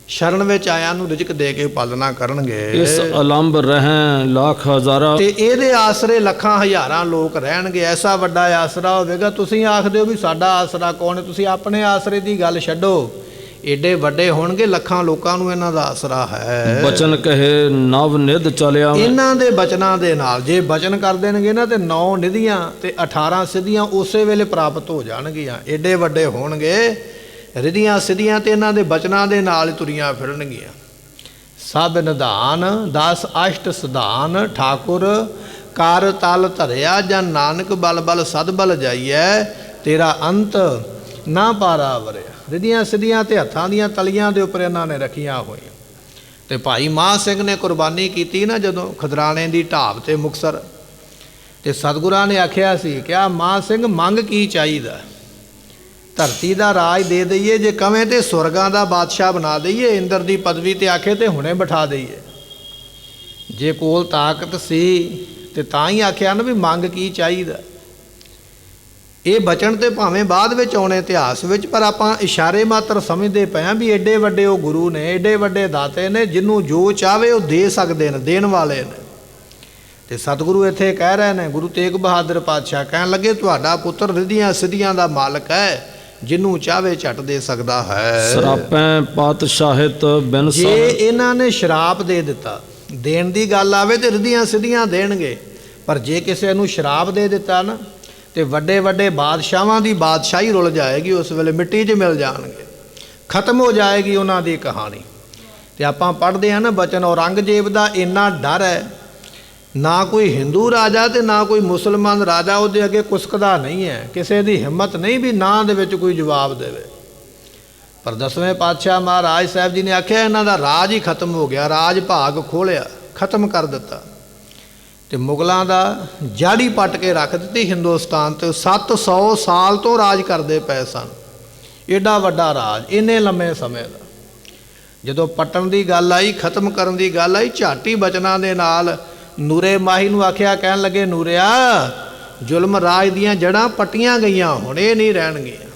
ਸ਼ਰਨ ਵਿੱਚ ਆਇਆਂ ਨੂੰ ਰਿਜ਼ਕ ਦੇ ਕੇ ਪਾਲਣਾ ਕਰਨਗੇ। ਇਸ ਅਲੰਬ ਰਹਿ ਲੱਖ ਹਜ਼ਾਰਾ, ਤੇ ਇਹਦੇ ਆਸਰੇ ਲੱਖਾਂ ਹਜ਼ਾਰਾਂ ਲੋਕ ਰਹਿਣਗੇ, ਐਸਾ ਵੱਡਾ ਆਸਰਾ ਹੋਵੇਗਾ। ਤੁਸੀਂ ਆਖਦੇ ਹੋ ਵੀ ਸਾਡਾ ਆਸਰਾ ਕੌਣ ਹੈ, ਤੁਸੀਂ ਆਪਣੇ ਆਸਰੇ ਦੀ ਗੱਲ ਛੱਡੋ, ਏਡੇ ਵੱਡੇ ਹੋਣਗੇ, ਲੱਖਾਂ ਲੋਕਾਂ ਨੂੰ ਇਹਨਾਂ ਦਾ ਆਸਰਾ ਹੈ। ਬਚਨ ਕਹੇ ਨਵ ਨਿਧ ਚਲਿਆ, ਇਹਨਾਂ ਦੇ ਬਚਨਾਂ ਦੇ ਨਾਲ ਜੇ ਬਚਨ ਕਰ ਦੇਣਗੇ ਨਾ ਤੇ 9 ਨਿਧੀਆਂ ਤੇ 18 ਸਿੱਧੀਆਂ ਉਸੇ ਵੇਲੇ ਪ੍ਰਾਪਤ ਹੋ ਜਾਣਗੀਆਂ। ਏਡੇ ਵੱਡੇ ਹੋਣਗੇ, ਰਿਧੀਆਂ ਸਿੱਧੀਆਂ ਤੇ ਇਹਨਾਂ ਦੇ ਬਚਨਾਂ ਦੇ ਨਾਲ ਹੀ ਤੁਰੀਆਂ ਫਿਰਨਗੀਆਂ। ਸਭ ਨਿਧਾਨ 10 ਅਸ਼ਟ ਸਿਧਾਨ ਠਾਕੁਰ ਕਰ ਤਲ ਧਰਿਆ, ਜਨ ਨਾਨਕ ਬਲ ਬਲ ਸਦ ਬਲ ਜਾਈਐ, ਤੇਰਾ ਅੰਤ ਨਾ ਪਾਰਾ ਵਰਿਆ। ਰਿਧੀਆਂ ਸਿੱਧੀਆਂ ਤੇ ਹੱਥਾਂ ਦੀਆਂ ਤਲੀਆਂ ਦੇ ਉੱਪਰ ਇਹਨਾਂ ਨੇ ਰੱਖੀਆਂ ਹੋਈਆਂ। ਤੇ ਭਾਈ ਮਾਹ ਸਿੰਘ ਨੇ ਕੁਰਬਾਨੀ ਕੀਤੀ ਨਾ ਜਦੋਂ ਖਦਰਾਣੇ ਦੀ ਢਾਬ ਤੇ ਮੁਕਤਸਰ, ਤੇ ਸਤਿਗੁਰਾਂ ਨੇ ਆਖਿਆ ਸੀ ਕਿਹਾ ਮਾਹ ਸਿੰਘ ਮੰਗ ਕੀ ਚਾਹੀਦਾ, ਧਰਤੀ ਦਾ ਰਾਜ ਦੇ ਦਈਏ, ਜੇ ਕਵੇਂ ਤੇ ਸਵਰਗਾਂ ਦਾ ਬਾਦਸ਼ਾਹ ਬਣਾ ਦਈਏ, ਇੰਦਰ ਦੀ ਪਦਵੀ ਤੇ ਆਖੇ ਤੇ ਹੁਣੇ ਬਿਠਾ ਦਈਏ। ਜੇ ਕੋਲ ਤਾਕਤ ਸੀ ਤੇ ਤਾਂ ਹੀ ਆਖਿਆ ਨਾ ਵੀ ਮੰਗ ਕੀ ਚਾਹੀਦਾ। ਇਹ ਬਚਨ ਤੇ ਭਾਵੇਂ ਬਾਅਦ ਵਿੱਚ ਆਉਣੇ ਇਤਿਹਾਸ ਵਿੱਚ, ਪਰ ਆਪਾਂ ਇਸ਼ਾਰੇ ਮਾਤਰ ਸਮਝਦੇ ਪਏ ਹਾਂ ਵੀ ਏਡੇ ਵੱਡੇ ਉਹ ਗੁਰੂ ਨੇ, ਏਡੇ ਵੱਡੇ ਦਾਤੇ ਨੇ, ਜਿਹਨੂੰ ਜੋ ਚਾਹਵੇ ਉਹ ਦੇ ਸਕਦੇ ਨੇ, ਦੇਣ ਵਾਲੇ ਨੇ। ਤੇ ਸਤਿਗੁਰੂ ਇੱਥੇ ਕਹਿ ਰਹੇ ਨੇ, ਗੁਰੂ ਤੇਗ ਬਹਾਦਰ ਪਾਤਸ਼ਾਹ ਕਹਿਣ ਲੱਗੇ ਤੁਹਾਡਾ ਪੁੱਤਰ ਰਿਧੀਆਂ ਸਿੱਧੀਆਂ ਦਾ ਮਾਲਕ ਹੈ, ਜਿਹਨੂੰ ਚਾਹਵੇ ਝਟ ਦੇ ਸਕਦਾ ਹੈ। ਸਰਾਪੈ ਪਾਤਸ਼ਾਹਿਤ ਬਿਨ ਜੇ ਇਹਨਾਂ ਨੇ ਸ਼ਰਾਪ ਦੇ ਦਿੱਤਾ, ਦੇਣ ਦੀ ਗੱਲ ਆਵੇ ਤੇ ਰਿਧੀਆਂ ਸਿੱਧੀਆਂ ਦੇਣਗੇ, ਪਰ ਜੇ ਕਿਸੇ ਨੂੰ ਸ਼ਰਾਪ ਦੇ ਦਿੱਤਾ ਨਾ ਤੇ ਵੱਡੇ ਵੱਡੇ ਬਾਦਸ਼ਾਹਾਂ ਦੀ ਬਾਦਸ਼ਾਹੀ ਰੁਲ ਜਾਏਗੀ, ਉਸ ਵੇਲੇ ਮਿੱਟੀ 'ਚ ਮਿਲ ਜਾਣਗੇ, ਖਤਮ ਹੋ ਜਾਏਗੀ ਉਹਨਾਂ ਦੀ ਕਹਾਣੀ। ਤੇ ਆਪਾਂ ਪੜ੍ਹਦੇ ਹਾਂ ਨਾ ਬਚਨ, ਔਰੰਗਜ਼ੇਬ ਦਾ ਇੰਨਾ ਡਰ ਹੈ, ਨਾ ਕੋਈ ਹਿੰਦੂ ਰਾਜਾ ਤੇ ਨਾ ਕੋਈ ਮੁਸਲਮਾਨ ਰਾਜਾ ਉਹਦੇ ਅੱਗੇ ਕੁਸਕਦਾ ਨਹੀਂ ਹੈ, ਕਿਸੇ ਦੀ ਹਿੰਮਤ ਨਹੀਂ ਵੀ ਨਾਂ ਦੇ ਵਿੱਚ ਕੋਈ ਜਵਾਬ ਦੇਵੇ। ਪਰ 10ਵੇਂ ਪਾਤਸ਼ਾਹ ਮਹਾਰਾਜ ਸਾਹਿਬ ਜੀ ਨੇ ਆਖਿਆ ਇਹਨਾਂ ਦਾ ਰਾਜ ਹੀ ਖਤਮ ਹੋ ਗਿਆ, ਰਾਜ ਭਾਗ ਖੋਲਿਆ, ਖਤਮ ਕਰ ਦਿੱਤਾ। ਤੇ ਮੁਗਲਾਂ ਦਾ ਜਾੜੀ ਪੱਟ ਕੇ ਰੱਖ ਦਿੱਤੀ ਹਿੰਦੁਸਤਾਨ ਤੇ। 700 ਸਾਲ ਤੋਂ ਰਾਜ ਕਰਦੇ ਪਏ ਸਨ, ਏਡਾ ਵੱਡਾ ਰਾਜ ਇੰਨੇ ਲੰਮੇ ਸਮੇਂ ਦਾ। ਜਦੋਂ ਪੱਟਣ ਦੀ ਗੱਲ ਆਈ, ਖਤਮ ਕਰਨ ਦੀ ਗੱਲ ਆਈ, ਝਾਟੀ ਬਚਨਾਂ ਦੇ ਨਾਲ ਨੂਰੇ ਮਾਹੀ ਨੂੰ ਆਖਿਆ, ਕਹਿਣ ਲੱਗੇ ਨੂਰਿਆ ਜ਼ੁਲਮ ਰਾਜ ਦੀਆਂ ਜੜ੍ਹਾਂ ਪੱਟੀਆਂ ਗਈਆਂ, ਹੁਣ ਇਹ ਨਹੀਂ ਰਹਿਣਗੀਆਂ।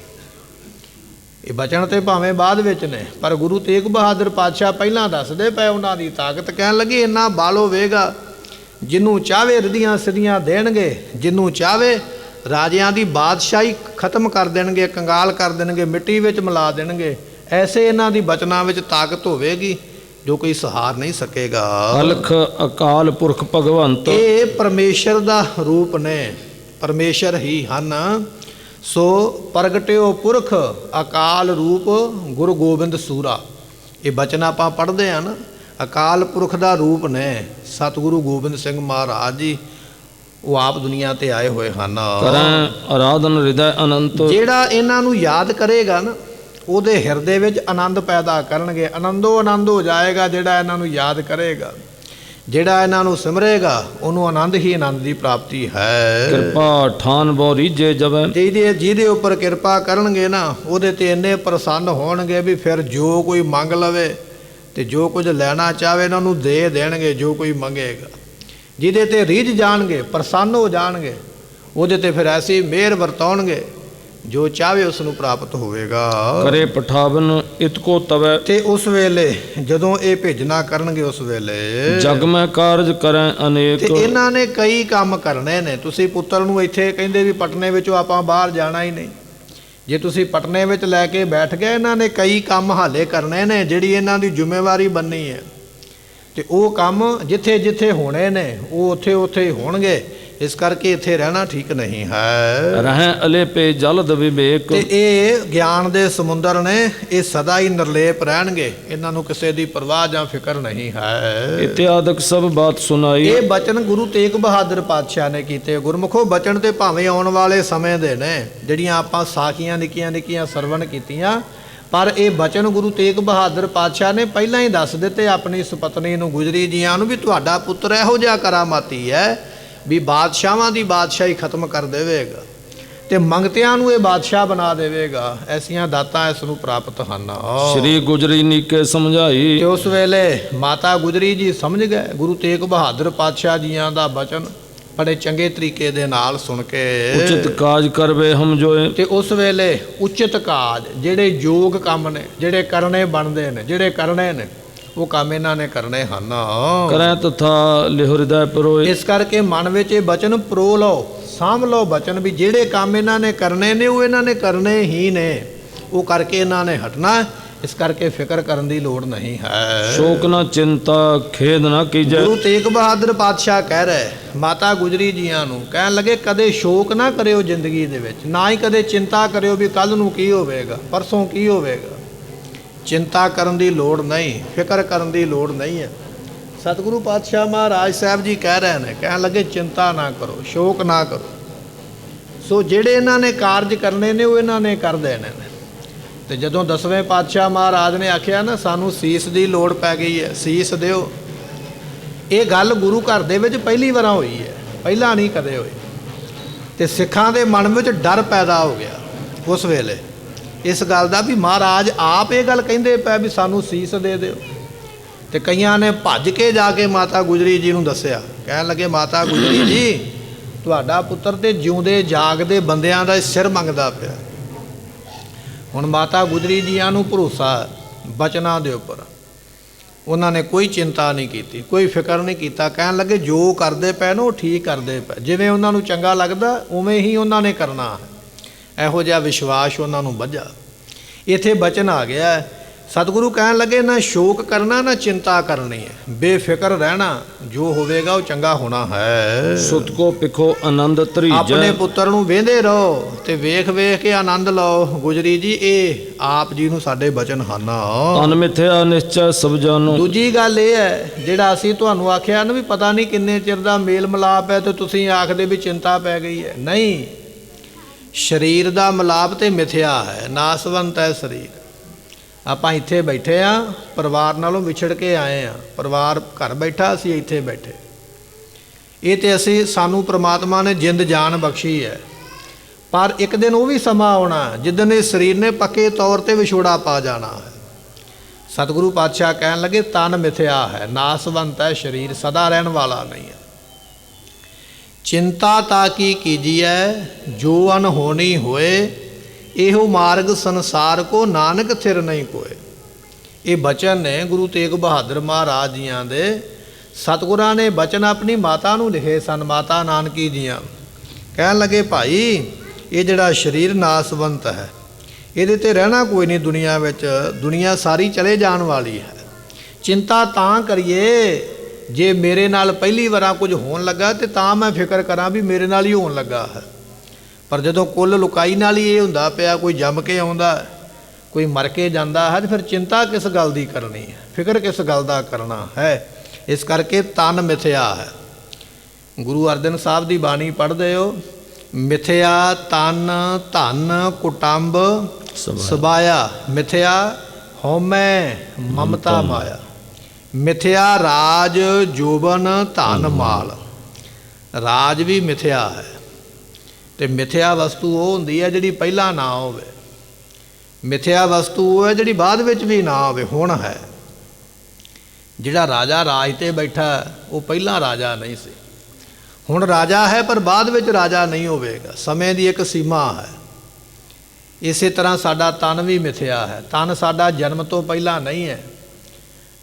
ਇਹ ਬਚਨ ਤੇ ਭਾਵੇਂ ਬਾਅਦ ਵਿੱਚ ਨੇ, ਪਰ ਗੁਰੂ ਤੇਗ ਬਹਾਦਰ ਪਾਤਸ਼ਾਹ ਪਹਿਲਾਂ ਦੱਸਦੇ ਪਏ ਉਹਨਾਂ ਦੀ ਤਾਕਤ। ਕਹਿਣ ਲੱਗੇ ਇੰਨਾ ਬਲ ਹੋਵੇਗਾ, ਜਿਹਨੂੰ ਚਾਹਵੇ ਰਿਧੀਆਂ ਸਿੱਧੀਆਂ ਦੇਣਗੇ, ਜਿਹਨੂੰ ਚਾਹਵੇ ਰਾਜਿਆਂ ਦੀ ਬਾਦਸ਼ਾਹੀ ਖਤਮ ਕਰ ਦੇਣਗੇ, ਕੰਗਾਲ ਕਰ ਦੇਣਗੇ, ਮਿੱਟੀ ਵਿੱਚ ਮਿਲਾ ਦੇਣਗੇ। ਐਸੇ ਇਹਨਾਂ ਦੀ ਬਚਨਾਂ ਵਿੱਚ ਤਾਕਤ ਹੋਵੇਗੀ ਜੋ ਕੋਈ ਸਹਾਰ ਨਹੀਂ ਸਕੇਗਾ। ਅਲਖ ਅਕਾਲ ਪੁਰਖ ਭਗਵੰਤ। ਇਹ ਪਰਮੇਸ਼ਰ ਦਾ ਰੂਪ ਨੇ, ਪਰਮੇਸ਼ਰ ਹੀ ਹਨ। ਸੋ ਪ੍ਰਗਟਿਓ ਪੁਰਖ ਅਕਾਲ ਰੂਪ ਗੁਰੂ ਗੋਬਿੰਦ ਸੂਰਾ। ਇਹ ਬਚਨ ਆਪਾਂ ਪੜ੍ਹਦੇ ਹਾਂ ਨਾ, ਅਕਾਲ ਪੁਰਖ ਦਾ ਰੂਪ ਨੇ ਸਤਿਗੁਰੂ ਗੋਬਿੰਦ ਸਿੰਘ ਮਹਾਰਾਜ ਜੀ। ਉਹ ਆਪ ਦੁਨੀਆ ਤੇ ਆਏ ਹੋਏ ਹਨ। ਕਰੈ ਆਰਾਧਨ ਹਿਰਦੈ ਅਨੰਤ। ਜਿਹੜਾ ਇਹਨਾਂ ਨੂੰ ਯਾਦ ਕਰੇਗਾ ਨਾ, ਉਹਦੇ ਹਿਰਦੇ ਵਿੱਚ ਆਨੰਦ ਪੈਦਾ ਕਰਨਗੇ। ਆਨੰਦੋ ਆਨੰਦ ਹੋ ਜਾਏਗਾ ਜਿਹੜਾ ਇਹਨਾਂ ਨੂੰ ਯਾਦ ਕਰੇਗਾ। ਜਿਹੜਾ ਇਹਨਾਂ ਨੂੰ ਸਿਮਰੇਗਾ ਉਹਨੂੰ ਆਨੰਦ ਹੀ ਆਨੰਦ ਦੀ ਪ੍ਰਾਪਤੀ ਹੈ। ਕਿਰਪਾ ਠਾਨ ਬੋ ਰੀਜੇ ਜਵੈ। ਜਿਹਦੇ ਉੱਪਰ ਕਿਰਪਾ ਕਰਨਗੇ ਨਾ, ਉਹਦੇ ਤੇ ਇੰਨੇ ਪ੍ਰਸੰਨ ਹੋਣਗੇ ਵੀ ਫਿਰ ਜੋ ਕੋਈ ਮੰਗ ਲਵੇ ਤੇ ਜੋ ਕੁਝ ਲੈਣਾ ਚਾਹਵੇ ਇਹਨਾਂ ਨੂੰ ਦੇ ਦੇਣਗੇ ਜੋ ਕੋਈ ਮੰਗੇਗਾ। ਜਿਹਦੇ ਤੇ ਰੀਝ ਜਾਣਗੇ, ਪ੍ਰਸੰਨ ਹੋ ਜਾਣਗੇ, ਉਹਦੇ ਤੇ ਫਿਰ ਐਸੀ ਮਿਹਰ ਵਰਤਾਉਣਗੇ ਜੋ ਚਾਹਵੇ ਉਸ ਨੂੰ ਪ੍ਰਾਪਤ ਹੋਵੇਗਾ। ਕਰੇ ਪਠਾਵਨ ਇਤਕੋ ਤਵੈ। ਤੇ ਉਸ ਵੇਲੇ ਜਦੋਂ ਇਹ ਭੇਜਣਾ ਕਰਨਗੇ, ਉਸ ਵੇਲੇ ਜਗ ਮੈਂ ਕਾਰਜ ਕਰੈ ਅਨੇਕ। ਤੇ ਇਹਨਾਂ ਨੇ ਕਈ ਕੰਮ ਕਰਨੇ ਨੇ। ਤੁਸੀਂ ਪੁੱਤਰ ਨੂੰ ਇੱਥੇ ਕਹਿੰਦੇ ਵੀ ਪਟਨੇ ਵਿੱਚੋਂ ਆਪਾਂ ਬਾਹਰ ਜਾਣਾ ਹੀ ਨਹੀਂ। ਜੇ ਤੁਸੀਂ ਪਟਨੇ ਵਿੱਚ ਲੈ ਕੇ ਬੈਠ ਗਏ, ਇਹਨਾਂ ਨੇ ਕਈ ਕੰਮ ਹਾਲੇ ਕਰਨੇ ਨੇ ਜਿਹੜੀ ਇਹਨਾਂ ਦੀ ਜ਼ਿੰਮੇਵਾਰੀ ਬਣਨੀ ਹੈ। ਤੇ ਉਹ ਕੰਮ ਜਿੱਥੇ ਜਿੱਥੇ ਹੋਣੇ ਨੇ ਉਹ ਉੱਥੇ ਉੱਥੇ ਹੀ ਹੋਣਗੇ। ਇਸ ਕਰਕੇ ਇੱਥੇ ਰਹਿਣਾ ਠੀਕ ਨਹੀਂ ਹੈ। ਰਹਿ ਅਲੇਪੇ ਜਲਦ ਵਿਵੇਕ। ਤੇ ਇਹ ਗਿਆਨ ਦੇ ਸਮੁੰਦਰ ਨੇ, ਇਹ ਸਦਾ ਹੀ ਨਿਰਲੇਪ ਰਹਿਣਗੇ। ਇਹਨਾਂ ਨੂੰ ਕਿਸੇ ਦੀ ਪਰਵਾਹ ਜਾਂ ਫਿਕਰ ਨਹੀਂ ਹੈ। ਇਤਿਆਦਿਕ ਸਭ ਬਾਤ ਸੁਣਾਈ। ਇਹ ਬਚਨ ਗੁਰੂ ਤੇਗ ਬਹਾਦਰ ਪਾਤਸ਼ਾਹ ਨੇ ਕੀਤੇ। ਗੁਰਮੁਖੋ ਬਚਨ ਤੇ ਭਾਵੇਂ ਆਉਣ ਵਾਲੇ ਸਮੇਂ ਦੇ ਨੇ, ਜਿਹੜੀਆਂ ਆਪਾਂ ਸਾਖੀਆਂ ਨਿੱਕੀਆਂ ਨਿੱਕੀਆਂ ਸਰਵਣ ਕੀਤੀਆਂ, ਪਰ ਇਹ ਬਚਨ ਗੁਰੂ ਤੇਗ ਬਹਾਦਰ ਪਾਤਸ਼ਾਹ ਨੇ ਪਹਿਲਾਂ ਹੀ ਦੱਸ ਦਿੱਤੇ ਆਪਣੀ ਸੁਪਤਨੀ ਨੂੰ, ਗੁਜਰੀ ਜੀਆਂ ਨੂੰ, ਵੀ ਤੁਹਾਡਾ ਪੁੱਤਰ ਇਹੋ ਜਿਹਾ ਕਰਾਮਾਤੀ ਹੈ ਵੀ ਬਾਦਸ਼ਾਹਾਂ ਦੀ ਬਾਦਸ਼ਾਹੀ ਖਤਮ ਕਰ ਦੇਵੇਗਾ ਤੇ ਮੰਗਤਿਆਂ ਨੂੰ ਇਹ ਬਾਦਸ਼ਾਹ ਬਣਾ ਦੇਵੇਗਾ। ਐਸੀਆਂ ਦਾਤਾਂ ਇਸ ਨੂੰ ਪ੍ਰਾਪਤ ਹਨ। ਸ਼੍ਰੀ ਗੁਜਰੀ ਨੀਕੇ ਸਮਝਾਈ। ਤੇ ਉਸ ਵੇਲੇ ਮਾਤਾ ਗੁਜਰੀ ਜੀ ਸਮਝ ਗਏ ਗੁਰੂ ਤੇਗ ਬਹਾਦਰ ਪਾਤਸ਼ਾਹ ਜੀਆਂ ਦਾ ਬਚਨ ਬੜੇ ਚੰਗੇ ਤਰੀਕੇ ਦੇ ਨਾਲ ਸੁਣ ਕੇ। ਉਚਿਤ ਕਾਜ ਕਰਵੇ ਹਮ ਜੋਏ। ਤੇ ਉਸ ਵੇਲੇ ਉਚਿਤ ਕਾਜ, ਜਿਹੜੇ ਯੋਗ ਕੰਮ ਨੇ, ਜਿਹੜੇ ਕਰਨੇ ਬਣਦੇ ਨੇ, ਜਿਹੜੇ ਕਰਨੇ ਨੇ, ਉਹ ਕੰਮ ਇਹਨਾਂ ਨੇ ਕਰਨੇ ਹਨ। ਕਰੈ ਤਥਾ ਲਿਹੁ ਹਿਰਦੈ ਪਰੋਏ। ਇਸ ਕਰਕੇ ਮਨ ਵਿੱਚ ਇਹ ਬਚਨ ਪਰੋ ਲਓ, ਸਾਂਭ ਲਓ ਬਚਨ, ਵੀ ਜਿਹੜੇ ਕੰਮ ਇਹਨਾਂ ਨੇ ਕਰਨੇ ਨੇ ਉਹ ਇਹਨਾਂ ਨੇ ਕਰਨੇ ਹੀ ਨੇ। ਉਹ ਕਰਕੇ ਇਹਨਾਂ ਨੇ ਹਟਣਾ। ਇਸ ਕਰਕੇ ਫਿਕਰ ਕਰਨ ਦੀ ਲੋੜ ਨਹੀਂ ਹੈ। ਸ਼ੋਕ ਨਾ ਚਿੰਤਾ ਖੇਦ ਨਾ ਕੀਜੈ। ਗੁਰੂ ਤੇਗ ਬਹਾਦਰ ਪਾਤਸ਼ਾਹ ਕਹਿ ਰਹੇ ਮਾਤਾ ਗੁਜਰੀ ਜੀਆਂ ਨੂੰ, ਕਹਿਣ ਲੱਗੇ ਕਦੇ ਸ਼ੋਕ ਨਾ ਕਰਿਓ ਜ਼ਿੰਦਗੀ ਦੇ ਵਿੱਚ, ਨਾ ਹੀ ਕਦੇ ਚਿੰਤਾ ਕਰਿਓ ਵੀ ਕੱਲ ਨੂੰ ਕੀ ਹੋਵੇਗਾ, ਪਰਸੋਂ ਕੀ ਹੋਵੇਗਾ। ਚਿੰਤਾ ਕਰਨ ਦੀ ਲੋੜ ਨਹੀਂ, ਫਿਕਰ ਕਰਨ ਦੀ ਲੋੜ ਨਹੀਂ ਹੈ। ਸਤਿਗੁਰੂ ਪਾਤਸ਼ਾਹ ਮਹਾਰਾਜ ਸਾਹਿਬ ਜੀ ਕਹਿ ਰਹੇ ਨੇ, ਕਹਿਣ ਲੱਗੇ ਚਿੰਤਾ ਨਾ ਕਰੋ, ਸ਼ੋਕ ਨਾ ਕਰੋ। ਸੋ ਜਿਹੜੇ ਇਹਨਾਂ ਨੇ ਕਾਰਜ ਕਰਨੇ ਨੇ ਉਹ ਇਹਨਾਂ ਨੇ ਕਰ ਦੇਣੇ ਨੇ। ਤੇ ਜਦੋਂ 10ਵੇਂ ਪਾਤਸ਼ਾਹ ਮਹਾਰਾਜ ਨੇ ਆਖਿਆ ਨਾ ਸਾਨੂੰ ਸੀਸ ਦੀ ਲੋੜ ਪੈ ਗਈ ਹੈ, ਸੀਸ ਦਿਓ, ਇਹ ਗੱਲ ਗੁਰੂ ਘਰ ਦੇ ਵਿੱਚ ਪਹਿਲੀ ਵਾਰ ਹੋਈ ਹੈ, ਪਹਿਲਾਂ ਨਹੀਂ ਕਦੇ ਹੋਈ। ਤੇ ਸਿੱਖਾਂ ਦੇ ਮਨ ਵਿੱਚ ਡਰ ਪੈਦਾ ਹੋ ਗਿਆ ਉਸ ਵੇਲੇ ਇਸ ਗੱਲ ਦਾ ਵੀ ਮਹਾਰਾਜ ਆਪ ਇਹ ਗੱਲ ਕਹਿੰਦੇ ਪਏ ਵੀ ਸਾਨੂੰ ਸੀਸ ਦੇ ਦਿਓ। ਤੇ ਕਈਆਂ ਨੇ ਭੱਜ ਕੇ ਜਾ ਕੇ ਮਾਤਾ ਗੁਜਰੀ ਜੀ ਨੂੰ ਦੱਸਿਆ, ਕਹਿਣ ਲੱਗੇ ਮਾਤਾ ਗੁਜਰੀ ਜੀ ਤੁਹਾਡਾ ਪੁੱਤਰ ਤੇ ਜਿਉਂਦੇ ਜਾਗਦੇ ਬੰਦਿਆਂ ਦਾ ਸਿਰ ਮੰਗਦਾ ਪਿਆ। ਹੁਣ ਮਾਤਾ ਗੁਜਰੀ ਜੀਆਂ ਨੂੰ ਭਰੋਸਾ ਬਚਨਾਂ ਦੇ ਉੱਪਰ, ਉਹਨਾਂ ਨੇ ਕੋਈ ਚਿੰਤਾ ਨਹੀਂ ਕੀਤੀ, ਕੋਈ ਫਿਕਰ ਨਹੀਂ ਕੀਤਾ। ਕਹਿਣ ਲੱਗੇ ਜੋ ਕਰਦੇ ਪਏ ਨਾ ਉਹ ਠੀਕ ਕਰਦੇ ਪਏ, ਜਿਵੇਂ ਉਹਨਾਂ ਨੂੰ ਚੰਗਾ ਲੱਗਦਾ ਉਵੇਂ ਹੀ ਉਹਨਾਂ ਨੇ ਕਰਨਾ ਹੈ। ਇਹੋ ਜਿਹਾ ਵਿਸ਼ਵਾਸ ਉਹਨਾਂ ਨੂੰ ਬੱਝਾ। ਇੱਥੇ ਬਚਨ ਆ ਗਿਆ, ਸਤਿਗੁਰੂ ਕਹਿਣ ਲੱਗੇ ਨਾ ਸ਼ੋਕ ਕਰਨਾ ਨਾ ਚਿੰਤਾ ਕਰਨੀ ਹੈ, ਬੇਫਿਕਰ ਰਹਿਣਾ, ਜੋ ਹੋਵੇਗਾ ਉਹ ਚੰਗਾ ਹੋਣਾ ਹੈ। ਸੁਤ ਕੋ ਪਿਖੋ ਆਨੰਦ ਧਰੀਜੈ। ਆਪਣੇ ਪੁੱਤਰ ਨੂੰ ਵੇਂਦੇ ਰਹੋ ਤੇ ਵੇਖ ਵੇਖ ਕੇ ਆਨੰਦ ਲਓ। ਗੁਜਰੀ ਜੀ ਇਹ ਆਪ ਜੀ ਨੂੰ ਸਾਡੇ ਬਚਨ ਹਨ। ਤਨ ਮਿਥਿਆ ਨਿਸ਼ਚੈ ਸਭ ਜਾਨੋ। ਦੂਜੀ ਗੱਲ ਇਹ ਹੈ, ਜਿਹੜਾ ਅਸੀਂ ਤੁਹਾਨੂੰ ਆਖਿਆ ਨਾ ਵੀ ਪਤਾ ਨਹੀਂ ਕਿੰਨੇ ਚਿਰ ਦਾ ਮੇਲ ਮਿਲਾਪ ਹੈ ਤੇ ਤੁਸੀਂ ਆਖਦੇ ਵੀ ਚਿੰਤਾ ਪੈ ਗਈ ਹੈ, ਨਹੀਂ। ਸਰੀਰ ਦਾ ਮਿਲਾਪ ਤੇ ਮਿਥਿਆ ਹੈ, ਨਾਸਵੰਤ ਹੈ ਸਰੀਰ। ਆਪਾਂ ਇੱਥੇ ਬੈਠੇ ਆ, ਪਰਿਵਾਰ ਨਾਲੋਂ ਵਿਛੜ ਕੇ ਆਏ ਆ, ਪਰਿਵਾਰ ਘਰ ਬੈਠਾ, ਅਸੀਂ ਇੱਥੇ ਬੈਠੇ। ਇਹ ਤੇ ਅਸੀਂ ਸਾਨੂੰ ਪ੍ਰਮਾਤਮਾ ਨੇ ਜਿੰਦ ਜਾਨ ਬਖਸ਼ੀ ਹੈ, ਪਰ ਇੱਕ ਦਿਨ ਉਹ ਵੀ ਸਮਾਂ ਆਉਣਾ ਜਿੱਦਣ ਇਹ ਸਰੀਰ ਨੇ ਪੱਕੇ ਤੌਰ ਤੇ ਵਿਛੋੜਾ ਪਾ ਜਾਣਾ ਹੈ। ਸਤਿਗੁਰੂ ਪਾਤਸ਼ਾਹ ਕਹਿਣ ਲੱਗੇ ਤਨ ਮਿਥਿਆ ਹੈ, ਨਾਸਵੰਤ ਹੈ ਸਰੀਰ, ਸਦਾ ਰਹਿਣ ਵਾਲਾ ਨਹੀਂ ਹੈ। ਚਿੰਤਾ ਤਾ ਕੀ ਕੀਜੀਐ ਜੋ ਅਨਹੋਣੀ ਹੋਏ, ਇਹੋ ਮਾਰਗ ਸੰਸਾਰ ਕੋ ਨਾਨਕ ਥਿਰ ਨਹੀਂ ਕੋਏ। ਇਹ ਬਚਨ ਨੇ ਗੁਰੂ ਤੇਗ ਬਹਾਦਰ ਮਹਾਰਾਜ ਜੀਆਂ ਦੇ। ਸਤਿਗੁਰਾਂ ਨੇ ਬਚਨ ਆਪਣੀ ਮਾਤਾ ਨੂੰ ਲਿਖੇ ਸਨ, ਮਾਤਾ ਨਾਨਕੀ ਜੀਆਂ। ਕਹਿਣ ਲੱਗੇ ਭਾਈ ਇਹ ਜਿਹੜਾ ਸਰੀਰ ਨਾਸਵੰਤ ਹੈ, ਇਹਦੇ ਤੇ ਰਹਿਣਾ ਕੋਈ ਨਹੀਂ ਦੁਨੀਆ ਵਿੱਚ, ਦੁਨੀਆ ਸਾਰੀ ਚਲੇ ਜਾਣ ਵਾਲੀ ਹੈ। ਚਿੰਤਾ ਤਾਂ ਕਰੀਏ ਜੇ ਮੇਰੇ ਨਾਲ ਪਹਿਲੀ ਵਾਰ ਕੁਝ ਹੋਣ ਲੱਗਾ ਤੇ ਤਾਂ ਮੈਂ ਫਿਕਰ ਕਰਾਂ ਵੀ ਮੇਰੇ ਨਾਲ ਹੀ ਹੋਣ ਲੱਗਾ ਹੈ। ਪਰ ਜਦੋਂ ਕੁੱਲ ਲੁਕਾਈ ਨਾਲ ਹੀ ਇਹ ਹੁੰਦਾ ਪਿਆ, ਕੋਈ ਜੰਮ ਕੇ ਆਉਂਦਾ, ਕੋਈ ਮਰ ਕੇ ਜਾਂਦਾ ਹੈ, ਤੇ ਫਿਰ ਚਿੰਤਾ ਕਿਸ ਗੱਲ ਦੀ ਕਰਨੀ ਹੈ, ਫਿਕਰ ਕਿਸ ਗੱਲ ਦਾ ਕਰਨਾ ਹੈ। ਇਸ ਕਰਕੇ ਤਨ ਮਿਥਿਆ ਹੈ। ਗੁਰੂ ਅਰਜਨ ਸਾਹਿਬ ਦੀ ਬਾਣੀ ਪੜ੍ਹਦੇ ਹੋ, ਮਿਥਿਆ ਤਨ ਧਨ ਕੁਟੰਬ ਸਬਾਇਆ, ਮਿਥਿਆ ਹਉਮੈ ਮਮਤਾ ਮਾਇਆ, ਮਿਥਿਆ ਰਾਜ ਜੋਬਨ ਧਨ ਮਾਲ। ਰਾਜ ਵੀ ਮਿਥਿਆ ਹੈ ਤੇ ਮਿਥਿਆ ਵਸਤੂ ਉਹ ਹੁੰਦੀ ਹੈ ਜਿਹੜੀ ਪਹਿਲਾਂ ਨਾ ਹੋਵੇ, ਮਿਥਿਆ ਵਸਤੂ ਉਹ ਹੈ ਜਿਹੜੀ ਬਾਅਦ ਵਿੱਚ ਵੀ ਨਾ ਹੋਵੇ, ਹੁਣ ਹੈ। ਜਿਹੜਾ ਰਾਜਾ ਰਾਜ ਤੇ ਬੈਠਾ ਉਹ ਪਹਿਲਾਂ ਰਾਜਾ ਨਹੀਂ ਸੀ, ਹੁਣ ਰਾਜਾ ਹੈ ਪਰ ਬਾਅਦ ਵਿੱਚ ਰਾਜਾ ਨਹੀਂ ਹੋਵੇਗਾ, ਸਮੇਂ ਦੀ ਇੱਕ ਸੀਮਾ ਹੈ। ਇਸੇ ਤਰ੍ਹਾਂ ਸਾਡਾ ਤਨ ਵੀ ਮਿਥਿਆ ਹੈ। ਤਨ ਸਾਡਾ ਜਨਮ ਤੋਂ ਪਹਿਲਾਂ ਨਹੀਂ ਹੈ,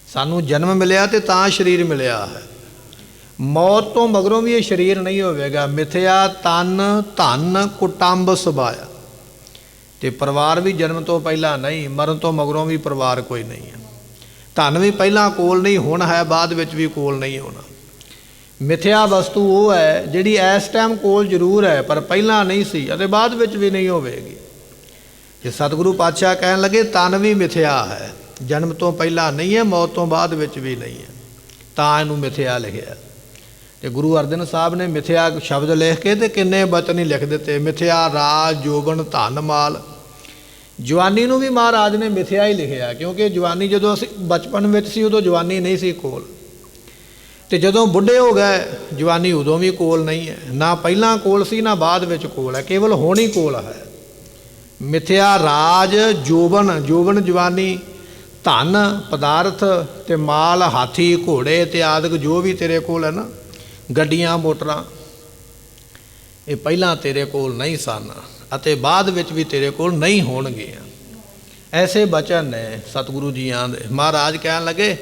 ਸਾਨੂੰ ਜਨਮ ਮਿਲਿਆ ਤੇ ਤਾਂ ਸਰੀਰ ਮਿਲਿਆ ਹੈ। ਮੌਤ ਤੋਂ ਮਗਰੋਂ ਵੀ ਇਹ ਸਰੀਰ ਨਹੀਂ ਹੋਵੇਗਾ। ਮਿਥਿਆ ਤਨ ਧਨ ਕੁਟੰਬ ਸਬਾਇਆ, ਤੇ ਪਰਿਵਾਰ ਵੀ ਜਨਮ ਤੋਂ ਪਹਿਲਾਂ ਨਹੀਂ, ਮਰਨ ਤੋਂ ਮਗਰੋਂ ਵੀ ਪਰਿਵਾਰ ਕੋਈ ਨਹੀਂ ਹੈ। ਧਨ ਵੀ ਪਹਿਲਾਂ ਕੋਲ ਨਹੀਂ, ਹੁਣ ਹੈ, ਬਾਅਦ ਵਿੱਚ ਵੀ ਕੋਲ ਨਹੀਂ ਹੋਣਾ। ਮਿਥਿਆ ਵਸਤੂ ਉਹ ਹੈ ਜਿਹੜੀ ਇਸ ਟਾਈਮ ਕੋਲ ਜ਼ਰੂਰ ਹੈ ਪਰ ਪਹਿਲਾਂ ਨਹੀਂ ਸੀ ਅਤੇ ਬਾਅਦ ਵਿੱਚ ਵੀ ਨਹੀਂ ਹੋਵੇਗੀ। ਜੇ ਸਤਿਗੁਰੂ ਪਾਤਸ਼ਾਹ ਕਹਿਣ ਲੱਗੇ ਤਨ ਵੀ ਮਿਥਿਆ ਹੈ, ਜਨਮ ਤੋਂ ਪਹਿਲਾਂ ਨਹੀਂ ਹੈ, ਮੌਤ ਤੋਂ ਬਾਅਦ ਵਿੱਚ ਵੀ ਨਹੀਂ ਹੈ, ਤਾਂ ਇਹਨੂੰ ਮਿਥਿਆ ਲਿਖਿਆ। ਤੇ ਗੁਰੂ ਅਰਜਨ ਸਾਹਿਬ ਨੇ ਮਿਥਿਆ ਸ਼ਬਦ ਲਿਖ ਕੇ ਤੇ ਕਿੰਨੇ ਬਚਨ ਹੀ ਲਿਖ ਦਿੱਤੇ। ਮਿਥਿਆ ਰਾਜ ਜੋਬਨ ਧਨ ਮਾਲ। ਜਵਾਨੀ ਨੂੰ ਵੀ ਮਹਾਰਾਜ ਨੇ ਮਿਥਿਆ ਹੀ ਲਿਖਿਆ, ਕਿਉਂਕਿ ਜਵਾਨੀ ਜਦੋਂ ਅਸੀਂ ਬਚਪਨ ਵਿੱਚ ਸੀ ਉਦੋਂ ਜਵਾਨੀ ਨਹੀਂ ਸੀ ਕੋਲ, ਤੇ ਜਦੋਂ ਬੁੱਢੇ ਹੋ ਗਏ ਜਵਾਨੀ ਉਦੋਂ ਵੀ ਕੋਲ ਨਹੀਂ ਹੈ, ਨਾ ਪਹਿਲਾਂ ਕੋਲ ਸੀ ਨਾ ਬਾਅਦ ਵਿੱਚ ਕੋਲ ਹੈ, ਕੇਵਲ ਹੁਣ ਹੀ ਕੋਲ ਹੈ। ਮਿਥਿਆ ਰਾਜ ਜੋਬਨ, ਜੋਬਨ ਜਵਾਨੀ, ਧਨ ਪਦਾਰਥ ਤੇ ਮਾਲ ਹਾਥੀ ਘੋੜੇ ਤੇ ਆਦਿਕ ਜੋ ਵੀ ਤੇਰੇ ਕੋਲ ਹੈ ਨਾ, ਗੱਡੀਆਂ ਮੋਟਰਾਂ, ਇਹ ਪਹਿਲਾਂ ਤੇਰੇ ਕੋਲ ਨਹੀਂ ਸਨ ਅਤੇ ਬਾਅਦ ਵਿੱਚ ਵੀ ਤੇਰੇ ਕੋਲ ਨਹੀਂ ਹੋਣਗੀਆਂ। ਐਸੇ ਬਚਨ ਨੇ ਸਤਿਗੁਰੂ ਜੀਆਂ ਦੇ। ਮਹਾਰਾਜ ਕਹਿਣ ਲੱਗੇ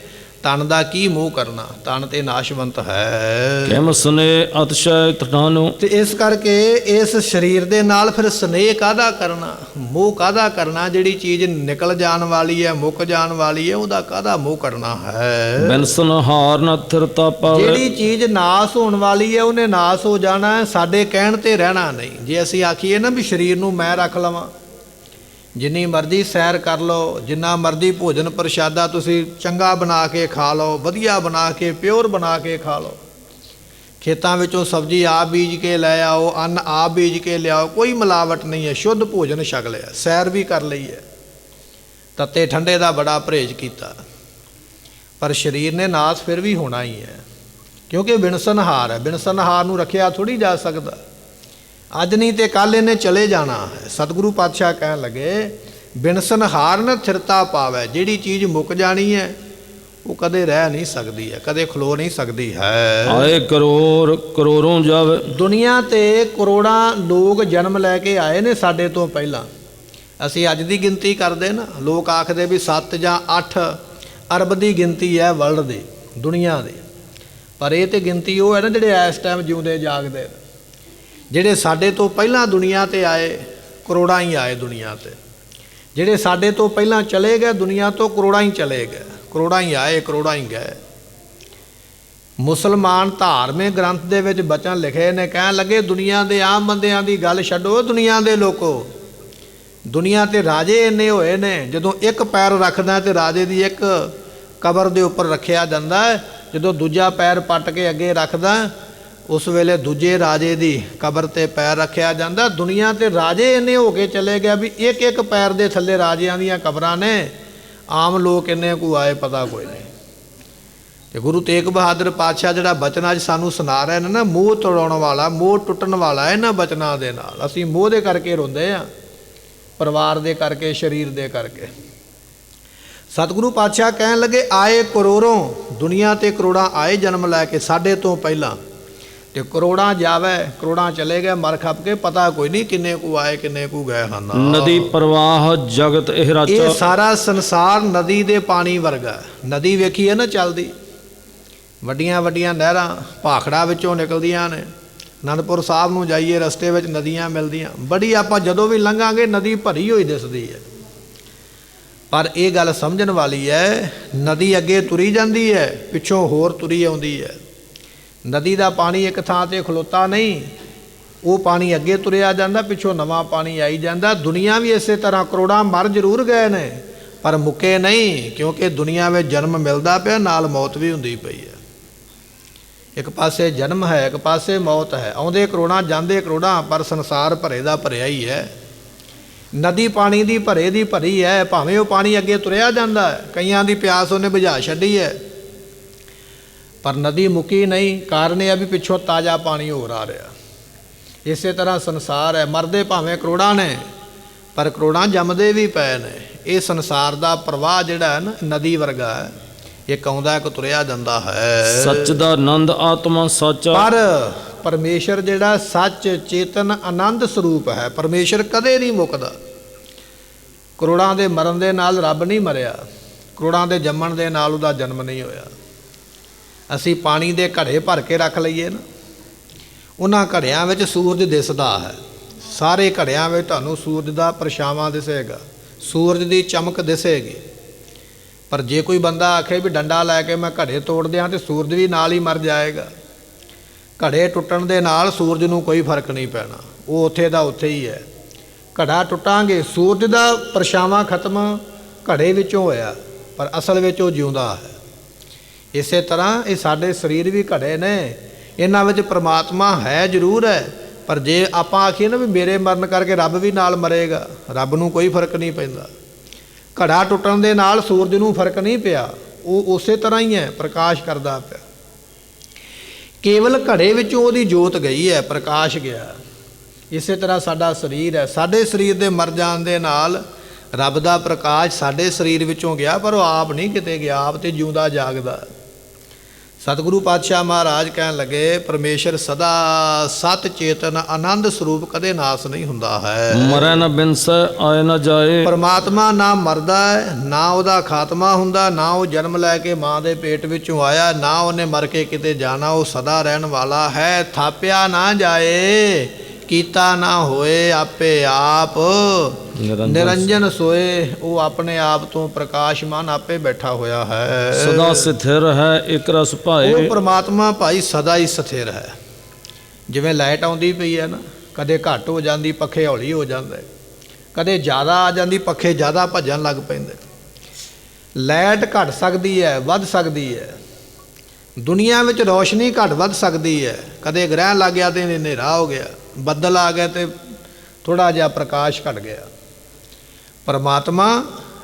ਤਨ ਦਾ ਕੀ ਮੋਹ ਕਰਨਾ, ਤਨ ਤੇ ਨਾਸ਼ਵੰਤ ਹੈ। ਕਿਮ ਸਨੇਹ ਅਤਿਸ਼ੈ ਤ੍ਰਿਣਾਨੁ, ਤੇ ਇਸ ਕਰਕੇ ਇਸ ਸਰੀਰ ਦੇ ਨਾਲ ਫਿਰ ਸਨੇਹ ਕਾਹਦਾ ਕਰਨਾ, ਮੋਹ ਕਾਹਦਾ ਕਰਨਾ। ਜਿਹੜੀ ਚੀਜ਼ ਨਿਕਲ ਜਾਣ ਵਾਲੀ ਹੈ, ਮੁੱਕ ਜਾਣ ਵਾਲੀ ਹੈ, ਉਹਦਾ ਕਾਹਦਾ ਮੋਹ ਕਰਨਾ ਹੈ। ਬਿਨਸਨ ਹਾਰ ਨ ਥਿਰਤਾ ਪਾਵੇ, ਜਿਹੜੀ ਚੀਜ਼ ਨਾਸ ਹੋਣ ਵਾਲੀ ਹੈ ਉਹਨੇ ਨਾਸ ਹੋ ਜਾਣਾ ਹੈ, ਸਾਡੇ ਕਹਿਣ ਤੇ ਰਹਿਣਾ ਨਹੀਂ। ਜੇ ਅਸੀਂ ਆਖੀਏ ਨਾ ਵੀ ਸਰੀਰ ਨੂੰ ਮੈਂ ਰੱਖ ਲਵਾਂ, ਜਿੰਨੀ ਮਰਜ਼ੀ ਸੈਰ ਕਰ ਲਓ, ਜਿੰਨਾ ਮਰਜ਼ੀ ਭੋਜਨ ਪ੍ਰਸ਼ਾਦਾ ਤੁਸੀਂ ਚੰਗਾ ਬਣਾ ਕੇ ਖਾ ਲਓ, ਵਧੀਆ ਬਣਾ ਕੇ ਪਿਓਰ ਬਣਾ ਕੇ ਖਾ ਲਓ, ਖੇਤਾਂ ਵਿੱਚੋਂ ਸਬਜ਼ੀ ਆਪ ਬੀਜ ਕੇ ਲੈ ਆਓ, ਅੰਨ ਆਪ ਬੀਜ ਕੇ ਲਿਆਓ, ਕੋਈ ਮਿਲਾਵਟ ਨਹੀਂ ਹੈ, ਸ਼ੁੱਧ ਭੋਜਨ ਛਕ ਲਿਆ, ਸੈਰ ਵੀ ਕਰ ਲਈ ਹੈ, ਤੱਤੇ ਠੰਡੇ ਦਾ ਬੜਾ ਪਰਹੇਜ਼ ਕੀਤਾ, ਪਰ ਸਰੀਰ ਨੇ ਨਾਸ ਫਿਰ ਵੀ ਹੋਣਾ ਹੀ ਹੈ, ਕਿਉਂਕਿ ਬਿਨਸਨਹਾਰ ਹੈ। ਬਿਨਸਨਹਾਰ ਨੂੰ ਰੱਖਿਆ ਥੋੜ੍ਹੀ ਜਾ ਸਕਦਾ, ਅੱਜ ਨਹੀਂ ਤੇ ਕੱਲ੍ਹ ਇਹਨੇ ਚਲੇ ਜਾਣਾ ਹੈ। ਸਤਿਗੁਰੂ ਪਾਤਸ਼ਾਹ ਕਹਿਣ ਲੱਗੇ ਬਿਨਸਨਹਾਰ ਨ ਥਿਰਤਾ ਪਾਵੇ। ਜਿਹੜੀ ਚੀਜ਼ ਮੁੱਕ ਜਾਣੀ ਹੈ ਉਹ ਕਦੇ ਰਹਿ ਨਹੀਂ ਸਕਦੀ ਹੈ, ਕਦੇ ਖਲੋ ਨਹੀਂ ਸਕਦੀ ਹੈ। ਆਏ ਕਰੋੜ ਕਰੋੜੋਂ ਜਾਵੇ, ਦੁਨੀਆ ਤੇ ਕਰੋੜਾਂ ਲੋਕ ਜਨਮ ਲੈ ਕੇ ਆਏ ਨੇ ਸਾਡੇ ਤੋਂ ਪਹਿਲਾਂ। ਅਸੀਂ ਅੱਜ ਦੀ ਗਿਣਤੀ ਕਰਦੇ ਨਾ, ਲੋਕ ਆਖਦੇ ਵੀ 7 ਜਾਂ 8 ਅਰਬ ਦੀ ਗਿਣਤੀ ਹੈ ਵਰਲਡ ਦੀ, ਦੁਨੀਆ ਦੀ, ਪਰ ਇਹ ਤੇ ਗਿਣਤੀ ਉਹ ਹੈ ਨਾ ਜਿਹੜੇ ਇਸ ਟਾਈਮ ਜਿਉਂਦੇ ਜਾਗਦੇ। ਜਿਹੜੇ ਸਾਡੇ ਤੋਂ ਪਹਿਲਾਂ ਦੁਨੀਆ ਤੇ ਆਏ ਕਰੋੜਾਂ ਹੀ ਆਏ ਦੁਨੀਆ ਤੇ, ਜਿਹੜੇ ਸਾਡੇ ਤੋਂ ਪਹਿਲਾਂ ਚਲੇ ਗਏ ਦੁਨੀਆ ਤੋਂ ਕਰੋੜਾਂ ਹੀ ਚਲੇ ਗਏ, ਕਰੋੜਾਂ ਹੀ ਆਏ ਕਰੋੜਾਂ ਹੀ ਗਏ। ਮੁਸਲਮਾਨ ਧਾਰਮਿਕ ਗ੍ਰੰਥ ਦੇ ਵਿੱਚ ਬਚਨ ਲਿਖੇ ਨੇ, ਕਹਿਣ ਲੱਗੇ ਦੁਨੀਆ ਦੇ ਆਮ ਬੰਦਿਆਂ ਦੀ ਗੱਲ ਛੱਡੋ, ਦੁਨੀਆ ਦੇ ਲੋਕੋ, ਦੁਨੀਆ ਤੇ ਰਾਜੇ ਇੰਨੇ ਹੋਏ ਨੇ, ਜਦੋਂ ਇੱਕ ਪੈਰ ਰੱਖਦਾ ਤੇ ਰਾਜੇ ਦੀ ਇੱਕ ਕਬਰ ਦੇ ਉੱਪਰ ਰੱਖਿਆ ਜਾਂਦਾ ਹੈ, ਜਦੋਂ ਦੂਜਾ ਪੈਰ ਪੱਟ ਕੇ ਅੱਗੇ ਰੱਖਦਾ ਉਸ ਵੇਲੇ ਦੂਜੇ ਰਾਜੇ ਦੀ ਕਬਰ ਤੇ ਪੈਰ ਰੱਖਿਆ ਜਾਂਦਾ। ਦੁਨੀਆ ਤੇ ਰਾਜੇ ਇੰਨੇ ਹੋ ਕੇ ਚਲੇ ਗਏ ਵੀ ਇੱਕ ਇੱਕ ਪੈਰ ਦੇ ਥੱਲੇ ਰਾਜਿਆਂ ਦੀਆਂ ਕਬਰਾਂ ਨੇ, ਆਮ ਲੋਕ ਇੰਨੇ ਕੁ ਆਏ ਪਤਾ ਕੋਈ ਨਹੀਂ। ਤੇ ਗੁਰੂ ਤੇਗ ਬਹਾਦਰ ਪਾਤਸ਼ਾਹ ਜਿਹੜਾ ਬਚਨ ਅੱਜ ਸਾਨੂੰ ਸੁਣਾ ਰਹੇ ਨੇ ਨਾ, ਮੋਹ ਤੋੜਾਉਣ ਵਾਲਾ, ਮੋਹ ਟੁੱਟਣ ਵਾਲਾ ਇਹਨਾਂ ਬਚਨਾਂ ਦੇ ਨਾਲ। ਅਸੀਂ ਮੋਹ ਦੇ ਕਰਕੇ ਰੋਂਦੇ ਹਾਂ, ਪਰਿਵਾਰ ਦੇ ਕਰਕੇ, ਸਰੀਰ ਦੇ ਕਰਕੇ। ਸਤਿਗੁਰੂ ਪਾਤਸ਼ਾਹ ਕਹਿਣ ਲੱਗੇ ਆਏ ਕਰੋੜੋਂ, ਦੁਨੀਆ ਤੇ ਕਰੋੜਾਂ ਆਏ ਜਨਮ ਲੈ ਕੇ ਸਾਡੇ ਤੋਂ ਪਹਿਲਾਂ, ਤੇ ਕਰੋੜਾਂ ਜਾਵੇ ਕਰੋੜਾਂ ਚਲੇ ਗਏ ਮਰ ਖੱਪ ਕੇ, ਪਤਾ ਕੋਈ ਨਹੀਂ ਕਿੰਨੇ ਕੁ ਆਏ ਕਿੰਨੇ ਕੁ ਗਏ ਹਨ। ਨਦੀ ਪ੍ਰਵਾਹ ਜਗਤ ਇਹ ਰਾਚਾ, ਇਹ ਸਾਰਾ ਸੰਸਾਰ ਨਦੀ ਦੇ ਪਾਣੀ ਵਰਗਾ। ਨਦੀ ਵੇਖੀ ਹੈ ਨਾ ਚੱਲਦੀ, ਵੱਡੀਆਂ ਵੱਡੀਆਂ ਨਹਿਰਾਂ ਭਾਖੜਾ ਵਿੱਚੋਂ ਨਿਕਲਦੀਆਂ ਨੇ, ਅਨੰਦਪੁਰ ਸਾਹਿਬ ਨੂੰ ਜਾਈਏ, ਰਸਤੇ ਵਿੱਚ ਨਦੀਆਂ ਮਿਲਦੀਆਂ, ਬੜੀ ਆਪਾਂ ਜਦੋਂ ਵੀ ਲੰਘਾਂਗੇ ਨਦੀ ਭਰੀ ਹੋਈ ਦਿਸਦੀ ਹੈ। ਪਰ ਇਹ ਗੱਲ ਸਮਝਣ ਵਾਲੀ ਹੈ, ਨਦੀ ਅੱਗੇ ਤੁਰੀ ਜਾਂਦੀ ਹੈ, ਪਿੱਛੋਂ ਹੋਰ ਤੁਰੀ ਆਉਂਦੀ ਹੈ। ਨਦੀ ਦਾ ਪਾਣੀ ਇੱਕ ਥਾਂ 'ਤੇ ਖਲੋਤਾ ਨਹੀਂ, ਉਹ ਪਾਣੀ ਅੱਗੇ ਤੁਰਿਆ ਜਾਂਦਾ, ਪਿੱਛੋਂ ਨਵਾਂ ਪਾਣੀ ਆਈ ਜਾਂਦਾ। ਦੁਨੀਆ ਵੀ ਇਸੇ ਤਰ੍ਹਾਂ, ਕਰੋੜਾਂ ਮਰ ਜ਼ਰੂਰ ਗਏ ਨੇ ਪਰ ਮੁੱਕੇ ਨਹੀਂ, ਕਿਉਂਕਿ ਦੁਨੀਆ ਵਿੱਚ ਜਨਮ ਮਿਲਦਾ ਪਿਆ, ਨਾਲ ਮੌਤ ਵੀ ਹੁੰਦੀ ਪਈ ਹੈ। ਇੱਕ ਪਾਸੇ ਜਨਮ ਹੈ, ਇੱਕ ਪਾਸੇ ਮੌਤ ਹੈ। ਆਉਂਦੇ ਕਰੋੜਾਂ, ਜਾਂਦੇ ਕਰੋੜਾਂ, ਪਰ ਸੰਸਾਰ ਭਰੇ ਦਾ ਭਰਿਆ ਹੀ ਹੈ। ਨਦੀ ਪਾਣੀ ਦੀ ਭਰੇ ਦੀ ਭਰੀ ਹੈ, ਭਾਵੇਂ ਉਹ ਪਾਣੀ ਅੱਗੇ ਤੁਰਿਆ ਜਾਂਦਾ ਹੈ, ਕਈਆਂ ਦੀ ਪਿਆਸ ਉਹਨੇ ਬੁਝਾ ਛੱਡੀ ਹੈ, ਪਰ ਨਦੀ ਮੁੱਕੀ ਨਹੀਂ। ਕਾਰਨ ਇਹ ਹੈ ਵੀ ਪਿੱਛੋਂ ਤਾਜ਼ਾ ਪਾਣੀ ਹੋਰ ਆ ਰਿਹਾ। ਇਸੇ ਤਰ੍ਹਾਂ ਸੰਸਾਰ ਹੈ, ਮਰਦੇ ਭਾਵੇਂ ਕਰੋੜਾਂ ਨੇ ਪਰ ਕਰੋੜਾਂ ਜੰਮਦੇ ਵੀ ਪਏ ਨੇ। ਇਹ ਸੰਸਾਰ ਦਾ ਪ੍ਰਵਾਹ ਜਿਹੜਾ ਹੈ ਨਾ, ਨਦੀ ਵਰਗਾ ਹੈ, ਇੱਕ ਆਉਂਦਾ ਇੱਕ ਤੁਰਿਆ ਜਾਂਦਾ ਹੈ। ਸੱਚ ਦਾ ਆਨੰਦ ਆਤਮਾ ਸੱਚ। ਪਰ ਪਰਮੇਸ਼ਰ ਜਿਹੜਾ ਸੱਚ ਚੇਤਨ ਆਨੰਦ ਸਰੂਪ ਹੈ, ਪਰਮੇਸ਼ਰ ਕਦੇ ਨਹੀਂ ਮੁੱਕਦਾ। ਕਰੋੜਾਂ ਦੇ ਮਰਨ ਦੇ ਨਾਲ ਰੱਬ ਨਹੀਂ ਮਰਿਆ, ਕਰੋੜਾਂ ਦੇ ਜੰਮਣ ਦੇ ਨਾਲ ਉਹਦਾ ਜਨਮ ਨਹੀਂ ਹੋਇਆ। ਅਸੀਂ ਪਾਣੀ ਦੇ ਘੜੇ ਭਰ ਕੇ ਰੱਖ ਲਈਏ ਨਾ, ਉਹਨਾਂ ਘੜਿਆਂ ਵਿੱਚ ਸੂਰਜ ਦਿਸਦਾ ਹੈ। ਸਾਰੇ ਘੜਿਆਂ ਵਿੱਚ ਤੁਹਾਨੂੰ ਸੂਰਜ ਦਾ ਪਰਛਾਵਾਂ ਦਿਸੇਗਾ, ਸੂਰਜ ਦੀ ਚਮਕ ਦਿਸੇਗੀ। ਪਰ ਜੇ ਕੋਈ ਬੰਦਾ ਆਖੇ ਵੀ ਡੰਡਾ ਲੈ ਕੇ ਮੈਂ ਘੜੇ ਤੋੜ ਦਿਆਂ ਤੇ ਸੂਰਜ ਵੀ ਨਾਲ ਹੀ ਮਰ ਜਾਏਗਾ। ਘੜੇ ਟੁੱਟਣ ਦੇ ਨਾਲ ਸੂਰਜ ਨੂੰ ਕੋਈ ਫਰਕ ਨਹੀਂ ਪੈਣਾ, ਉਹ ਉੱਥੇ ਦਾ ਉੱਥੇ ਹੀ ਹੈ। ਘੜਾ ਟੁੱਟਾਂਗੇ, ਸੂਰਜ ਦਾ ਪਰਛਾਵਾਂ ਖਤਮ ਘੜੇ ਵਿੱਚੋਂ ਹੋਇਆ, ਪਰ ਅਸਲ ਵਿੱਚ ਉਹ ਜਿਉਂਦਾ ਹੈ। ਇਸੇ ਤਰ੍ਹਾਂ ਇਹ ਸਾਡੇ ਸਰੀਰ ਵੀ ਘੜੇ ਨੇ, ਇਹਨਾਂ ਵਿੱਚ ਪ੍ਰਮਾਤਮਾ ਹੈ ਜ਼ਰੂਰ ਹੈ, ਪਰ ਜੇ ਆਪਾਂ ਆਖੀਏ ਨਾ ਵੀ ਮੇਰੇ ਮਰਨ ਕਰਕੇ ਰੱਬ ਵੀ ਨਾਲ ਮਰੇਗਾ, ਰੱਬ ਨੂੰ ਕੋਈ ਫਰਕ ਨਹੀਂ ਪੈਂਦਾ। ਘੜਾ ਟੁੱਟਣ ਦੇ ਨਾਲ ਸੂਰਜ ਨੂੰ ਫਰਕ ਨਹੀਂ ਪਿਆ, ਉਹ ਉਸੇ ਤਰ੍ਹਾਂ ਹੀ ਹੈ, ਪ੍ਰਕਾਸ਼ ਕਰਦਾ ਪਿਆ। ਕੇਵਲ ਘੜੇ ਵਿੱਚੋਂ ਉਹਦੀ ਜੋਤ ਗਈ ਹੈ, ਪ੍ਰਕਾਸ਼ ਗਿਆ। ਇਸੇ ਤਰ੍ਹਾਂ ਸਾਡਾ ਸਰੀਰ ਹੈ, ਸਾਡੇ ਸਰੀਰ ਦੇ ਮਰ ਜਾਣ ਦੇ ਨਾਲ ਰੱਬ ਦਾ ਪ੍ਰਕਾਸ਼ ਸਾਡੇ ਸਰੀਰ ਵਿੱਚੋਂ ਗਿਆ, ਪਰ ਉਹ ਆਪ ਨਹੀਂ ਕਿਤੇ ਗਿਆ, ਆਪ ਤੇ ਜਿਉਂਦਾ ਜਾਗਦਾ। ਸਤਿਗੁਰੂ ਪਾਤਸ਼ਾਹ ਮਹਾਰਾਜ ਕਹਿਣ ਲੱਗੇ, ਪਰਮੇਸ਼ਰ ਸਦਾ ਸਤ ਚੇਤਨ ਆਨੰਦ ਸਰੂਪ, ਕਦੇ ਨਾਸ ਨਹੀਂ ਹੁੰਦਾ ਹੈ। ਮਰੈ ਨ ਬਿਨਸੈ ਆਏ ਨ ਜਾਏ। ਪਰਮਾਤਮਾ ਨਾ ਮਰਦਾ ਹੈ, ਨਾ ਉਹਦਾ ਖਾਤਮਾ ਹੁੰਦਾ, ਨਾ ਉਹ ਜਨਮ ਲੈ ਕੇ ਮਾਂ ਦੇ ਪੇਟ ਵਿੱਚੋਂ ਆਇਆ, ਨਾ ਉਹਨੇ ਮਰ ਕੇ ਕਿਤੇ ਜਾਣਾ। ਉਹ ਸਦਾ ਰਹਿਣ ਵਾਲਾ ਹੈ, ਥਾਪਿਆ ਨਾ ਜਾਏ, ਕੀਤਾ ਨਾ ਹੋਏ, ਆਪੇ ਆਪ ਨਿਰੰਜਨ ਸੋਏ। ਉਹ ਆਪਣੇ ਆਪ ਤੋਂ ਪ੍ਰਕਾਸ਼ਮਾਨ ਆਪੇ ਬੈਠਾ ਹੋਇਆ ਹੈ। ਸਦਾ ਸਥਿਰ ਹੈ ਇਕ ਰਸ ਭਾਏ। ਉਹ ਪ੍ਰਮਾਤਮਾ ਭਾਈ ਸਦਾ ਹੀ ਸਥਿਰ ਹੈ। ਜਿਵੇਂ ਲਾਈਟ ਆਉਂਦੀ ਪਈ ਹੈ ਨਾ, ਕਦੇ ਘੱਟ ਹੋ ਜਾਂਦੀ, ਪੱਖੇ ਹੌਲੀ ਹੋ ਜਾਂਦੇ, ਕਦੇ ਜ਼ਿਆਦਾ ਆ ਜਾਂਦੀ, ਪੱਖੇ ਜ਼ਿਆਦਾ ਭੱਜਣ ਲੱਗ ਪੈਂਦੇ। ਲਾਈਟ ਘਟ ਸਕਦੀ ਹੈ, ਵੱਧ ਸਕਦੀ ਹੈ। ਦੁਨੀਆ ਵਿੱਚ ਰੌਸ਼ਨੀ ਘੱਟ ਵੱਧ ਸਕਦੀ ਹੈ, ਕਦੇ ਗ੍ਰਹਿਣ ਲੱਗ ਗਿਆ ਤੇ ਹਨੇਰਾ ਹੋ ਗਿਆ, ਬੱਦਲ ਆ ਗਿਆ ਤੇ ਥੋੜ੍ਹਾ ਜਿਹਾ ਪ੍ਰਕਾਸ਼ ਘਟ ਗਿਆ। ਪਰਮਾਤਮਾ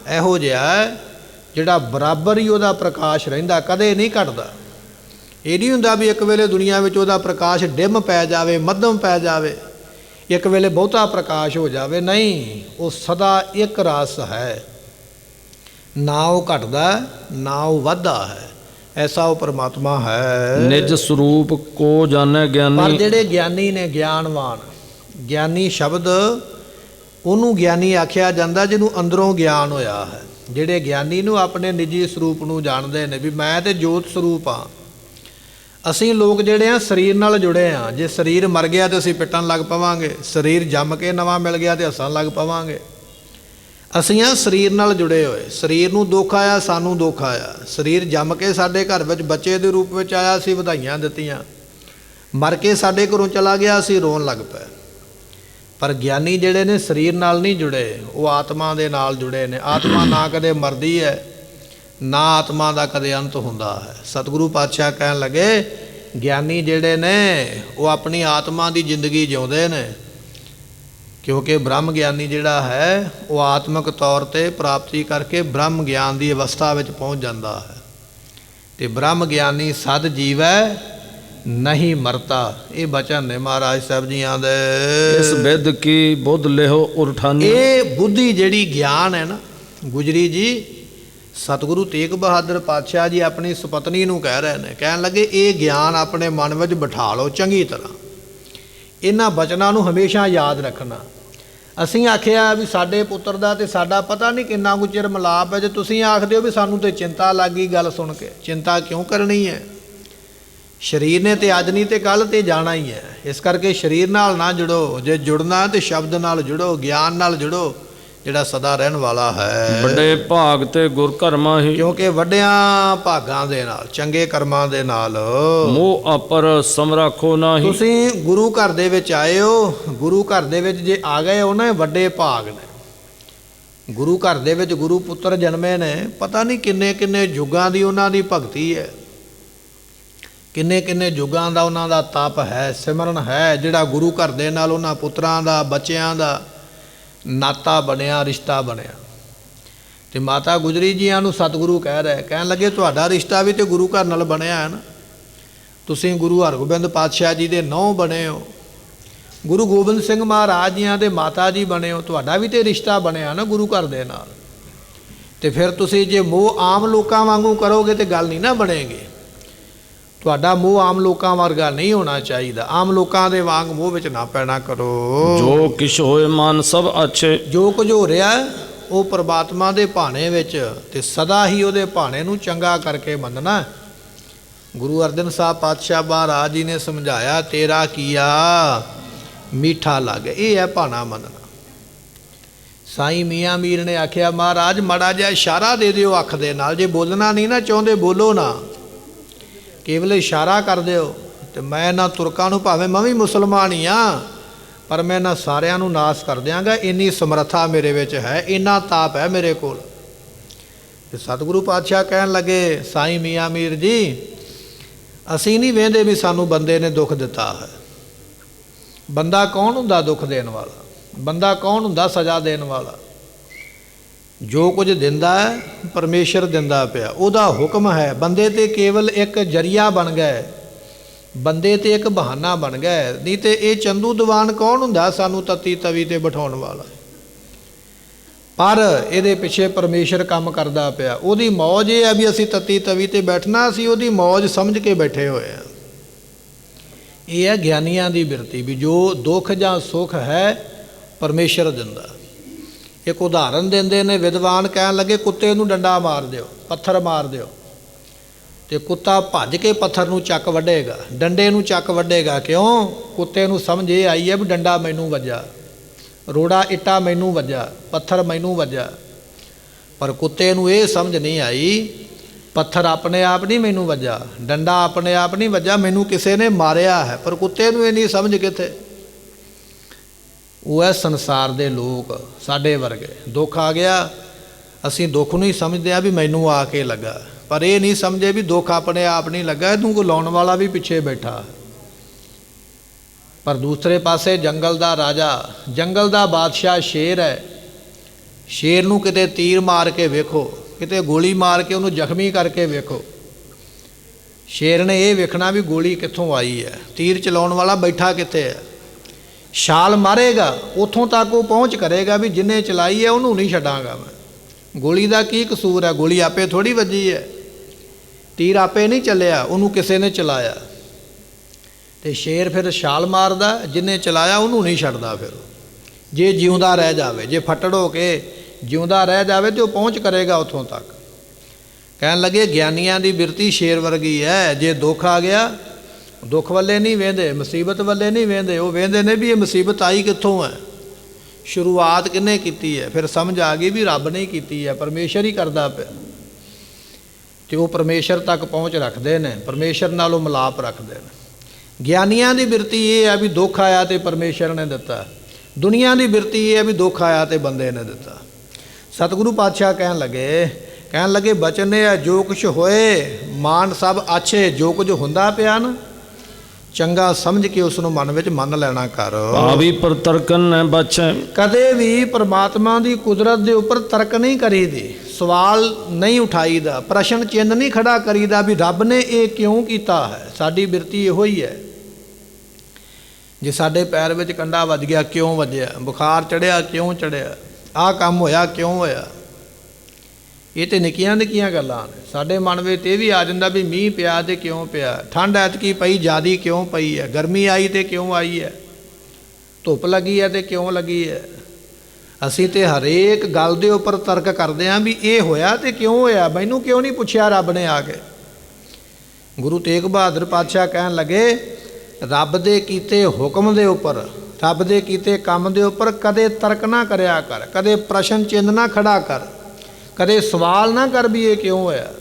ਇਹੋ ਜਿਹਾ ਹੈ ਜਿਹੜਾ ਬਰਾਬਰ ਹੀ ਉਹਦਾ ਪ੍ਰਕਾਸ਼ ਰਹਿੰਦਾ, ਕਦੇ ਨਹੀਂ ਘਟਦਾ। ਇਹ ਨਹੀਂ ਹੁੰਦਾ ਵੀ ਇੱਕ ਵੇਲੇ ਦੁਨੀਆ ਵਿੱਚ ਉਹਦਾ ਪ੍ਰਕਾਸ਼ ਡਿਮ ਪੈ ਜਾਵੇ, ਮੱਧਮ ਪੈ ਜਾਵੇ, ਇੱਕ ਵੇਲੇ ਬਹੁਤਾ ਪ੍ਰਕਾਸ਼ ਹੋ ਜਾਵੇ। ਨਹੀਂ, ਉਹ ਸਦਾ ਇੱਕ ਰਸ ਹੈ, ਨਾ ਉਹ ਘਟਦਾ ਨਾ ਉਹ ਵੱਧਦਾ ਹੈ। ਐਸਾ ਉਹ ਪਰਮਾਤਮਾ ਹੈ। ਨਿਜ ਸਰੂਪ ਕੋ ਜਾਣੈ ਗਿਆਨੀ। ਪਰ ਜਿਹੜੇ ਗਿਆਨੀ ਨੇ, ਗਿਆਨਵਾਨ, ਗਿਆਨੀ ਸ਼ਬਦ ਉਹਨੂੰ ਗਿਆਨੀ ਆਖਿਆ ਜਾਂਦਾ ਜਿਹਨੂੰ ਅੰਦਰੋਂ ਗਿਆਨ ਹੋਇਆ ਹੈ। ਜਿਹੜੇ ਗਿਆਨੀ ਨੂੰ ਆਪਣੇ ਨਿੱਜੀ ਸਰੂਪ ਨੂੰ ਜਾਣਦੇ ਨੇ ਵੀ ਮੈਂ ਤੇ ਜੋਤ ਸਰੂਪ ਹਾਂ। ਅਸੀਂ ਲੋਕ ਜਿਹੜੇ ਆ ਸਰੀਰ ਨਾਲ ਜੁੜੇ ਆ। ਜੇ ਸਰੀਰ ਮਰ ਗਿਆ ਤੇ ਅਸੀਂ ਪਿੱਟਣ ਲੱਗ ਪਵਾਂਗੇ, ਸਰੀਰ ਜੰਮ ਕੇ ਨਵਾਂ ਮਿਲ ਗਿਆ ਤੇ ਹੱਸਣ ਲੱਗ ਪਵਾਂਗੇ। ਅਸੀਂ ਆ ਸਰੀਰ ਨਾਲ ਜੁੜੇ ਹੋਏ। ਸਰੀਰ ਨੂੰ ਦੁੱਖ ਆਇਆ, ਸਾਨੂੰ ਦੁੱਖ ਆਇਆ। ਸਰੀਰ ਜੰਮ ਕੇ ਸਾਡੇ ਘਰ ਵਿੱਚ ਬੱਚੇ ਦੇ ਰੂਪ ਵਿੱਚ ਆਇਆ, ਅਸੀਂ ਵਧਾਈਆਂ ਦਿੱਤੀਆਂ। ਮਰ ਕੇ ਸਾਡੇ ਘਰੋਂ ਚਲਾ ਗਿਆ, ਅਸੀਂ ਰੋਣ ਲੱਗ ਪਏ। ਪਰ ਗਿਆਨੀ ਜਿਹੜੇ ਨੇ ਸਰੀਰ ਨਾਲ ਨਹੀਂ ਜੁੜੇ, ਉਹ ਆਤਮਾ ਦੇ ਨਾਲ ਜੁੜੇ ਨੇ। ਆਤਮਾ ਨਾ ਕਦੇ ਮਰਦੀ ਹੈ, ਨਾ ਆਤਮਾ ਦਾ ਕਦੇ ਅੰਤ ਹੁੰਦਾ ਹੈ। ਸਤਿਗੁਰੂ ਪਾਤਸ਼ਾਹ ਕਹਿਣ ਲੱਗੇ, ਗਿਆਨੀ ਜਿਹੜੇ ਨੇ ਉਹ ਆਪਣੀ ਆਤਮਾ ਦੀ ਜ਼ਿੰਦਗੀ ਜਿਉਂਦੇ ਨੇ, ਕਿਉਂਕਿ ਬ੍ਰਹਮ ਗਿਆਨੀ ਜਿਹੜਾ ਹੈ ਉਹ ਆਤਮਿਕ ਤੌਰ 'ਤੇ ਪ੍ਰਾਪਤੀ ਕਰਕੇ ਬ੍ਰਹਮ ਗਿਆਨ ਦੀ ਅਵਸਥਾ ਵਿੱਚ ਪਹੁੰਚ ਜਾਂਦਾ ਹੈ। ਅਤੇ ਬ੍ਰਹਮ ਗਿਆਨੀ ਸਦ ਜੀਵੈ ਨਹੀਂ ਮਰਤਾ। ਇਹ ਬਚਨ ਨੇ ਮਹਾਰਾਜ ਸਾਹਿਬ ਜੀਆਂ ਦੇ। ਇਸ ਬਿਦ ਕੀ ਬੁੱਧ ਲਿਹੋ ਉਰਠਾਨੀ। ਇਹ ਬੁੱਧੀ ਜਿਹੜੀ ਗਿਆਨ ਹੈ ਨਾ, ਗੁਜਰੀ ਜੀ ਸਤਿਗੁਰੂ ਤੇਗ ਬਹਾਦਰ ਪਾਤਸ਼ਾਹ ਜੀ ਆਪਣੀ ਸੁਪਤਨੀ ਨੂੰ ਕਹਿ ਰਹੇ ਨੇ, ਕਹਿਣ ਲੱਗੇ ਇਹ ਗਿਆਨ ਆਪਣੇ ਮਨ ਵਿੱਚ ਬਿਠਾ ਲਓ ਚੰਗੀ ਤਰ੍ਹਾਂ। ਇਹਨਾਂ ਬਚਨਾਂ ਨੂੰ ਹਮੇਸ਼ਾ ਯਾਦ ਰੱਖਣਾ। ਅਸੀਂ ਆਖਿਆ ਵੀ ਸਾਡੇ ਪੁੱਤਰ ਦਾ ਤੇ ਸਾਡਾ ਪਤਾ ਨਹੀਂ ਕਿੰਨਾ ਕੁ ਚਿਰ ਮਿਲਾਪ ਹੈ, ਜੇ ਤੁਸੀਂ ਆਖਦੇ ਹੋ ਵੀ ਸਾਨੂੰ ਤੇ ਚਿੰਤਾ ਲੱਗ ਗਈ ਗੱਲ ਸੁਣ ਕੇ। ਚਿੰਤਾ ਕਿਉਂ ਕਰਨੀ ਹੈ? ਸਰੀਰ ਨੇ ਤੇ ਅੱਜ ਨਹੀਂ ਤੇ ਕੱਲ੍ਹ ਤੇ ਜਾਣਾ ਹੀ ਹੈ। ਇਸ ਕਰਕੇ ਸਰੀਰ ਨਾਲ ਨਾ ਜੁੜੋ, ਜੇ ਜੁੜਨਾ ਤੇ ਸ਼ਬਦ ਨਾਲ ਜੁੜੋ, ਗਿਆਨ ਨਾਲ ਜੁੜੋ, ਜਿਹੜਾ ਸਦਾ ਰਹਿਣ ਵਾਲਾ ਹੈ। ਵੱਡੇ ਭਾਗ ਤੇ ਗੁਰ ਘਰ ਮਾਹੀ, ਕਿਉਂਕਿ ਵੱਡਿਆਂ ਭਾਗਾਂ ਦੇ ਨਾਲ, ਚੰਗੇ ਕਰਮਾਂ ਦੇ ਨਾਲ ਮੋਹ ਆਪਰ ਸਮ ਰਾਖੋ ਨਾਹੀ। ਤੁਸੀਂ ਗੁਰੂ ਘਰ ਦੇ ਵਿੱਚ ਆਏ ਹੋ, ਗੁਰੂ ਘਰ ਦੇ ਵਿੱਚ ਜੇ ਆ ਗਏ ਹੋ ਨਾ, ਵੱਡੇ ਭਾਗ ਨੇ। ਗੁਰੂ ਘਰ ਦੇ ਵਿੱਚ ਗੁਰੂ ਪੁੱਤਰ ਜਨਮੇ ਨੇ, ਪਤਾ ਨਹੀਂ ਕਿੰਨੇ ਕਿੰਨੇ ਯੁੱਗਾਂ ਦੀ ਉਹਨਾਂ ਦੀ ਭਗਤੀ ਹੈ, ਕਿੰਨੇ ਕਿੰਨੇ ਯੁੱਗਾਂ ਦਾ ਉਹਨਾਂ ਦਾ ਤਪ ਹੈ, ਸਿਮਰਨ ਹੈ, ਜਿਹੜਾ ਗੁਰੂ ਘਰ ਦੇ ਨਾਲ ਉਹਨਾਂ ਪੁੱਤਰਾਂ ਦਾ, ਬੱਚਿਆਂ ਦਾ ਨਾਤਾ ਬਣਿਆ, ਰਿਸ਼ਤਾ ਬਣਿਆ। ਤੇ ਮਾਤਾ ਗੁਜਰੀ ਜੀਆਂ ਨੂੰ ਸਤਿਗੁਰੂ ਕਹਿ ਰਿਹਾ, ਕਹਿਣ ਲੱਗੇ ਤੁਹਾਡਾ ਰਿਸ਼ਤਾ ਵੀ ਤੇ ਗੁਰੂ ਘਰ ਨਾਲ ਬਣਿਆ ਹੈ ਨਾ। ਤੁਸੀਂ ਗੁਰੂ ਹਰਗੋਬਿੰਦ ਪਾਤਸ਼ਾਹ ਜੀ ਦੇ ਨਹੁੰ ਬਣੇ ਹੋ, ਗੁਰੂ ਗੋਬਿੰਦ ਸਿੰਘ ਮਹਾਰਾਜ ਜੀਆਂ ਦੇ ਮਾਤਾ ਜੀ ਬਣੇ ਹੋ, ਤੁਹਾਡਾ ਵੀ ਤੇ ਰਿਸ਼ਤਾ ਬਣਿਆ ਨਾ ਗੁਰੂ ਘਰ ਦੇ ਨਾਲ। ਤੇ ਫਿਰ ਤੁਸੀਂ ਜੇ ਮੋਹ ਆਮ ਲੋਕਾਂ ਵਾਂਗੂ ਕਰੋਗੇ ਤੇ ਗੱਲ ਨਹੀਂ ਨਾ ਬਣੇਗੀ। ਤੁਹਾਡਾ ਮੋਹ ਆਮ ਲੋਕਾਂ ਵਰਗਾ ਨਹੀਂ ਹੋਣਾ ਚਾਹੀਦਾ, ਆਮ ਲੋਕਾਂ ਦੇ ਵਾਂਗ ਮੋਹ ਵਿੱਚ ਨਾ ਪੈਣਾ ਕਰੋ। ਜੋ ਕਿਛ ਹੋਏ ਮਨ ਸਭ ਅੱਛੇ, ਜੋ ਕੁਝ ਹੋ ਰਿਹਾ ਉਹ ਪ੍ਰਮਾਤਮਾ ਦੇ ਭਾਣੇ ਵਿੱਚ, ਤੇ ਸਦਾ ਹੀ ਉਹਦੇ ਭਾਣੇ ਨੂੰ ਚੰਗਾ ਕਰਕੇ ਮੰਨਣਾ। ਗੁਰੂ ਅਰਜਨ ਸਾਹਿਬ ਪਾਤਸ਼ਾਹ ਮਹਾਰਾਜ ਜੀ ਨੇ ਸਮਝਾਇਆ, ਤੇਰਾ ਕੀਆ ਮਿੱਠਾ ਲੱਗੇ, ਇਹ ਹੈ ਭਾਣਾ ਮੰਨਣਾ। ਸਾਈਂ ਮੀਆਂ ਮੀਰ ਨੇ ਆਖਿਆ, ਮਹਾਰਾਜ ਮਾੜਾ ਜਿਹਾ ਇਸ਼ਾਰਾ ਦੇ ਦਿਓ ਅੱਖ ਦੇ ਨਾਲ, ਜੇ ਬੋਲਣਾ ਨਹੀਂ ਨਾ ਚਾਹੁੰਦੇ ਬੋਲੋ ਨਾ, ਕੇਵਲ ਇਸ਼ਾਰਾ ਕਰ ਦਿਓ। ਤੇ ਮੈਂ ਇਹਨਾਂ ਤੁਰਕਾਂ ਨੂੰ, ਭਾਵੇਂ ਮੈਂ ਵੀ ਮੁਸਲਮਾਨ ਹੀ ਹਾਂ, ਪਰ ਮੈਂ ਇਹਨਾਂ ਸਾਰਿਆਂ ਨੂੰ ਨਾਸ ਕਰ ਦਿਆਂਗਾ, ਇੰਨੀ ਸਮਰੱਥਾ ਮੇਰੇ ਵਿੱਚ ਹੈ, ਇੰਨਾ ਤਾਪ ਹੈ ਮੇਰੇ ਕੋਲ। ਤੇ ਸਤਿਗੁਰੂ ਪਾਤਸ਼ਾਹ ਕਹਿਣ ਲੱਗੇ, ਸਾਈਂ ਮੀਆਂ ਮੀਰ ਜੀ, ਅਸੀਂ ਨਹੀਂ ਵੇਂਦੇ ਵੀ ਸਾਨੂੰ ਬੰਦੇ ਨੇ ਦੁੱਖ ਦਿੱਤਾ ਹੈ। ਬੰਦਾ ਕੌਣ ਹੁੰਦਾ ਦੁੱਖ ਦੇਣ ਵਾਲਾ? ਬੰਦਾ ਕੌਣ ਹੁੰਦਾ ਸਜ਼ਾ ਦੇਣ ਵਾਲਾ? ਜੋ ਕੁਝ ਦਿੰਦਾ ਹੈ ਪਰਮੇਸ਼ਰ ਦਿੰਦਾ ਪਿਆ, ਉਹਦਾ ਹੁਕਮ ਹੈ। ਬੰਦੇ ਤੇ ਕੇਵਲ ਇੱਕ ਜਰੀਆ ਬਣ ਗਏ, ਬੰਦੇ ਤੇ ਇੱਕ ਬਹਾਨਾ ਬਣ ਗਏ। ਨਹੀਂ ਤੇ ਇਹ ਚੰਦੂ ਦੀਵਾਨ ਕੌਣ ਹੁੰਦਾ ਸਾਨੂੰ ਤਤੀ ਤਵੀ ਤੇ ਬਿਠਾਉਣ ਵਾਲਾ? ਪਰ ਇਹਦੇ ਪਿੱਛੇ ਪਰਮੇਸ਼ਰ ਕੰਮ ਕਰਦਾ ਪਿਆ। ਉਹਦੀ ਮੌਜ ਇਹ ਹੈ ਵੀ ਅਸੀਂ ਤਤੀ ਤਵੀ ਤੇ ਬੈਠਣਾ, ਅਸੀਂ ਉਹਦੀ ਮੌਜ ਸਮਝ ਕੇ ਬੈਠੇ ਹੋਏ ਹਾਂ। ਇਹ ਹੈ ਗਿਆਨੀਆਂ ਦੀ ਬਿਰਤੀ, ਵੀ ਜੋ ਦੁੱਖ ਜਾਂ ਸੁੱਖ ਹੈ ਪਰਮੇਸ਼ਰ ਦਿੰਦਾ। ਇੱਕ ਉਦਾਹਰਨ ਦਿੰਦੇ ਨੇ ਵਿਦਵਾਨ, ਕਹਿਣ ਲੱਗੇ, ਕੁੱਤੇ ਨੂੰ ਡੰਡਾ ਮਾਰ ਦਿਓ, ਪੱਥਰ ਮਾਰ ਦਿਓ, ਤੇ ਕੁੱਤਾ ਭੱਜ ਕੇ ਪੱਥਰ ਨੂੰ ਚੱਕ ਵੱਢੇਗਾ, ਡੰਡੇ ਨੂੰ ਚੱਕ ਵੱਢੇਗਾ। ਕਿਉਂ? ਕੁੱਤੇ ਨੂੰ ਸਮਝ ਇਹ ਆਈ ਹੈ ਵੀ ਡੰਡਾ ਮੈਨੂੰ ਵੱਜਾ, ਰੋੜਾ ਇੱਟਾ ਮੈਨੂੰ ਵੱਜਾ, ਪੱਥਰ ਮੈਨੂੰ ਵੱਜਾ। ਪਰ ਕੁੱਤੇ ਨੂੰ ਇਹ ਸਮਝ ਨਹੀਂ ਆਈ, ਪੱਥਰ ਆਪਣੇ ਆਪ ਨਹੀਂ ਮੈਨੂੰ ਵੱਜਾ, ਡੰਡਾ ਆਪਣੇ ਆਪ ਨਹੀਂ ਵੱਜਾ, ਮੈਨੂੰ ਕਿਸੇ ਨੇ ਮਾਰਿਆ ਹੈ। ਪਰ ਕੁੱਤੇ ਨੂੰ ਇਹ ਨਹੀਂ ਸਮਝ ਕਿੱਥੇ। ਉਹ ਹੈ ਸੰਸਾਰ ਦੇ ਲੋਕ, ਸਾਡੇ ਵਰਗੇ। ਦੁੱਖ ਆ ਗਿਆ, ਅਸੀਂ ਦੁੱਖ ਨੂੰ ਹੀ ਸਮਝਦੇ ਆ ਵੀ ਮੈਨੂੰ ਆ ਕੇ ਲੱਗਾ, ਪਰ ਇਹ ਨਹੀਂ ਸਮਝੇ ਵੀ ਦੁੱਖ ਆਪਣੇ ਆਪ ਨਹੀਂ ਲੱਗਾ, ਇਹਨੂੰ ਕੋਈ ਲਾਉਣ ਵਾਲਾ ਵੀ ਪਿੱਛੇ ਬੈਠਾ। ਪਰ ਦੂਸਰੇ ਪਾਸੇ ਜੰਗਲ ਦਾ ਰਾਜਾ, ਜੰਗਲ ਦਾ ਬਾਦਸ਼ਾਹ ਸ਼ੇਰ ਹੈ। ਸ਼ੇਰ ਨੂੰ ਕਿਤੇ ਤੀਰ ਮਾਰ ਕੇ ਵੇਖੋ, ਕਿਤੇ ਗੋਲੀ ਮਾਰ ਕੇ ਉਹਨੂੰ ਜ਼ਖਮੀ ਕਰਕੇ ਵੇਖੋ। ਸ਼ੇਰ ਨੇ ਇਹ ਵੇਖਣਾ ਵੀ ਗੋਲੀ ਕਿੱਥੋਂ ਆਈ ਹੈ, ਤੀਰ ਚਲਾਉਣ ਵਾਲਾ ਬੈਠਾ ਕਿੱਥੇ ਹੈ। ਛਾਲ ਮਾਰੇਗਾ, ਉੱਥੋਂ ਤੱਕ ਉਹ ਪਹੁੰਚ ਕਰੇਗਾ ਵੀ ਜਿੰਨੇ ਚਲਾਈ ਹੈ ਉਹਨੂੰ ਨਹੀਂ ਛੱਡਾਂਗਾ ਮੈਂ। ਗੋਲੀ ਦਾ ਕੀ ਕਸੂਰ ਹੈ? ਗੋਲੀ ਆਪੇ ਥੋੜੀ ਵੱਜੀ ਹੈ, ਤੀਰ ਆਪੇ ਨਹੀਂ ਚੱਲਿਆ, ਉਹਨੂੰ ਕਿਸੇ ਨੇ ਚਲਾਇਆ। ਤੇ ਸ਼ੇਰ ਫਿਰ ਛਾਲ ਮਾਰਦਾ, ਜਿੰਨੇ ਚਲਾਇਆ ਉਹਨੂੰ ਨਹੀਂ ਛੱਡਦਾ। ਫਿਰ ਜੇ ਜਿਉਂਦਾ ਰਹਿ ਜਾਵੇ, ਜੇ ਫੱਟੜ ਹੋ ਕੇ ਜਿਉਂਦਾ ਰਹਿ ਜਾਵੇ ਤੇ ਉਹ ਪਹੁੰਚ ਕਰੇਗਾ ਉੱਥੋਂ ਤੱਕ। ਕਹਿਣ ਲੱਗੇ, ਗਿਆਨੀਆਂ ਦੀ ਬਿਰਤੀ ਸ਼ੇਰ ਵਰਗੀ ਹੈ। ਜੇ ਦੁੱਖ ਆ ਗਿਆ, ਦੁੱਖ ਵੱਲੇ ਨਹੀਂ ਵੇਂਦੇ, ਮੁਸੀਬਤ ਵੱਲੇ ਨਹੀਂ ਵੇਂਦੇ, ਉਹ ਵੇਂਦੇ ਨੇ ਵੀ ਇਹ ਮੁਸੀਬਤ ਆਈ ਕਿੱਥੋਂ ਹੈ, ਸ਼ੁਰੂਆਤ ਕਿਹਨੇ ਕੀਤੀ ਹੈ। ਫਿਰ ਸਮਝ ਆ ਗਈ ਵੀ ਰੱਬ ਨੇ ਕੀਤੀ ਹੈ, ਪਰਮੇਸ਼ਰ ਹੀ ਕਰਦਾ ਪਿਆ। ਤੇ ਉਹ ਪਰਮੇਸ਼ਰ ਤੱਕ ਪਹੁੰਚ ਰੱਖਦੇ ਨੇ, ਪਰਮੇਸ਼ਰ ਨਾਲ ਉਹ ਮਿਲਾਪ ਰੱਖਦੇ ਨੇ। ਗਿਆਨੀਆਂ ਦੀ ਬਿਰਤੀ ਇਹ ਹੈ ਵੀ ਦੁੱਖ ਆਇਆ ਤੇ ਪਰਮੇਸ਼ਰ ਨੇ ਦਿੱਤਾ। ਦੁਨੀਆ ਦੀ ਬਿਰਤੀ ਇਹ ਹੈ ਵੀ ਦੁੱਖ ਆਇਆ ਤੇ ਬੰਦੇ ਨੇ ਦਿੱਤਾ। ਸਤਿਗੁਰੂ ਪਾਤਸ਼ਾਹ ਕਹਿਣ ਲੱਗੇ ਬਚਨ ਇਹ ਹੈ, ਜੋ ਕੁਛ ਹੋਏ ਮਾਨ ਸਭ ਅੱਛੇ। ਜੋ ਕੁਝ ਹੁੰਦਾ ਪਿਆ ਨਾ, ਚੰਗਾ ਸਮਝ ਕੇ ਉਸ ਨੂੰ ਮਨ ਵਿੱਚ ਮੰਨ ਲੈਣਾ ਕਰ। ਭਾਵੀ ਪਰ ਤਰਕਨ ਨ ਬਚੈ, ਕਦੇ ਵੀ ਪਰਮਾਤਮਾ ਦੀ ਕੁਦਰਤ ਦੇ ਉੱਪਰ ਤਰਕ ਨਹੀਂ ਕਰੀਦੀ, ਸਵਾਲ ਨਹੀਂ ਉਠਾਈਦਾ, ਪ੍ਰਸ਼ਨ ਚਿੰਨ੍ਹ ਨਹੀਂ ਖੜਾ ਕਰੀਦਾ ਵੀ ਰੱਬ ਨੇ ਇਹ ਕਿਉਂ ਕੀਤਾ ਹੈ। ਸਾਡੀ ਬਿਰਤੀ ਇਹੋ ਹੀ ਹੈ। ਜੇ ਸਾਡੇ ਪੈਰ ਵਿੱਚ ਕੰਡਾ ਵੱਜ ਗਿਆ, ਕਿਉਂ ਵੱਜਿਆ? ਬੁਖਾਰ ਚੜ੍ਹਿਆ, ਕਿਉਂ ਚੜ੍ਹਿਆ? ਆਹ ਕੰਮ ਹੋਇਆ, ਕਿਉਂ ਹੋਇਆ? ਇਹ ਤੇ ਨਿੱਕੀਆਂ ਨਿੱਕੀਆਂ ਗੱਲਾਂ ਨੇ। ਸਾਡੇ ਮਨ ਵਿੱਚ ਇਹ ਵੀ ਆ ਜਾਂਦਾ ਵੀ ਮੀਂਹ ਪਿਆ ਤੇ ਕਿਉਂ ਪਿਆ, ਠੰਡ ਐਤਕੀ ਪਈ ਜ਼ਿਆਦੀ ਕਿਉਂ ਪਈ ਹੈ, ਗਰਮੀ ਆਈ ਤੇ ਕਿਉਂ ਆਈ ਹੈ, ਧੁੱਪ ਲੱਗੀ ਹੈ ਤੇ ਕਿਉਂ ਲੱਗੀ ਹੈ। ਅਸੀਂ ਤੇ ਹਰੇਕ ਗੱਲ ਦੇ ਉੱਪਰ ਤਰਕ ਕਰਦੇ ਹਾਂ ਵੀ ਇਹ ਹੋਇਆ ਤੇ ਕਿਉਂ ਹੋਇਆ, ਮੈਨੂੰ ਕਿਉਂ ਨਹੀਂ ਪੁੱਛਿਆ ਰੱਬ ਨੇ ਆ ਕੇ। ਗੁਰੂ ਤੇਗ ਬਹਾਦਰ ਪਾਤਸ਼ਾਹ ਕਹਿਣ ਲੱਗੇ, ਰੱਬ ਦੇ ਕੀਤੇ ਹੁਕਮ ਦੇ ਉੱਪਰ, ਰੱਬ ਦੇ ਕੀਤੇ ਕੰਮ ਦੇ ਉੱਪਰ ਕਦੇ ਤਰਕ ਨਾ ਕਰਿਆ ਕਰ, ਕਦੇ ਪ੍ਰਸ਼ਨ ਚਿੰਨ੍ਹ ਨਾ ਖੜਾ ਕਰ, ਕਦੇ ਸਵਾਲ ਨਾ ਕਰ ਵੀ ਇਹ ਕਿਉਂ ਹੋਇਆ।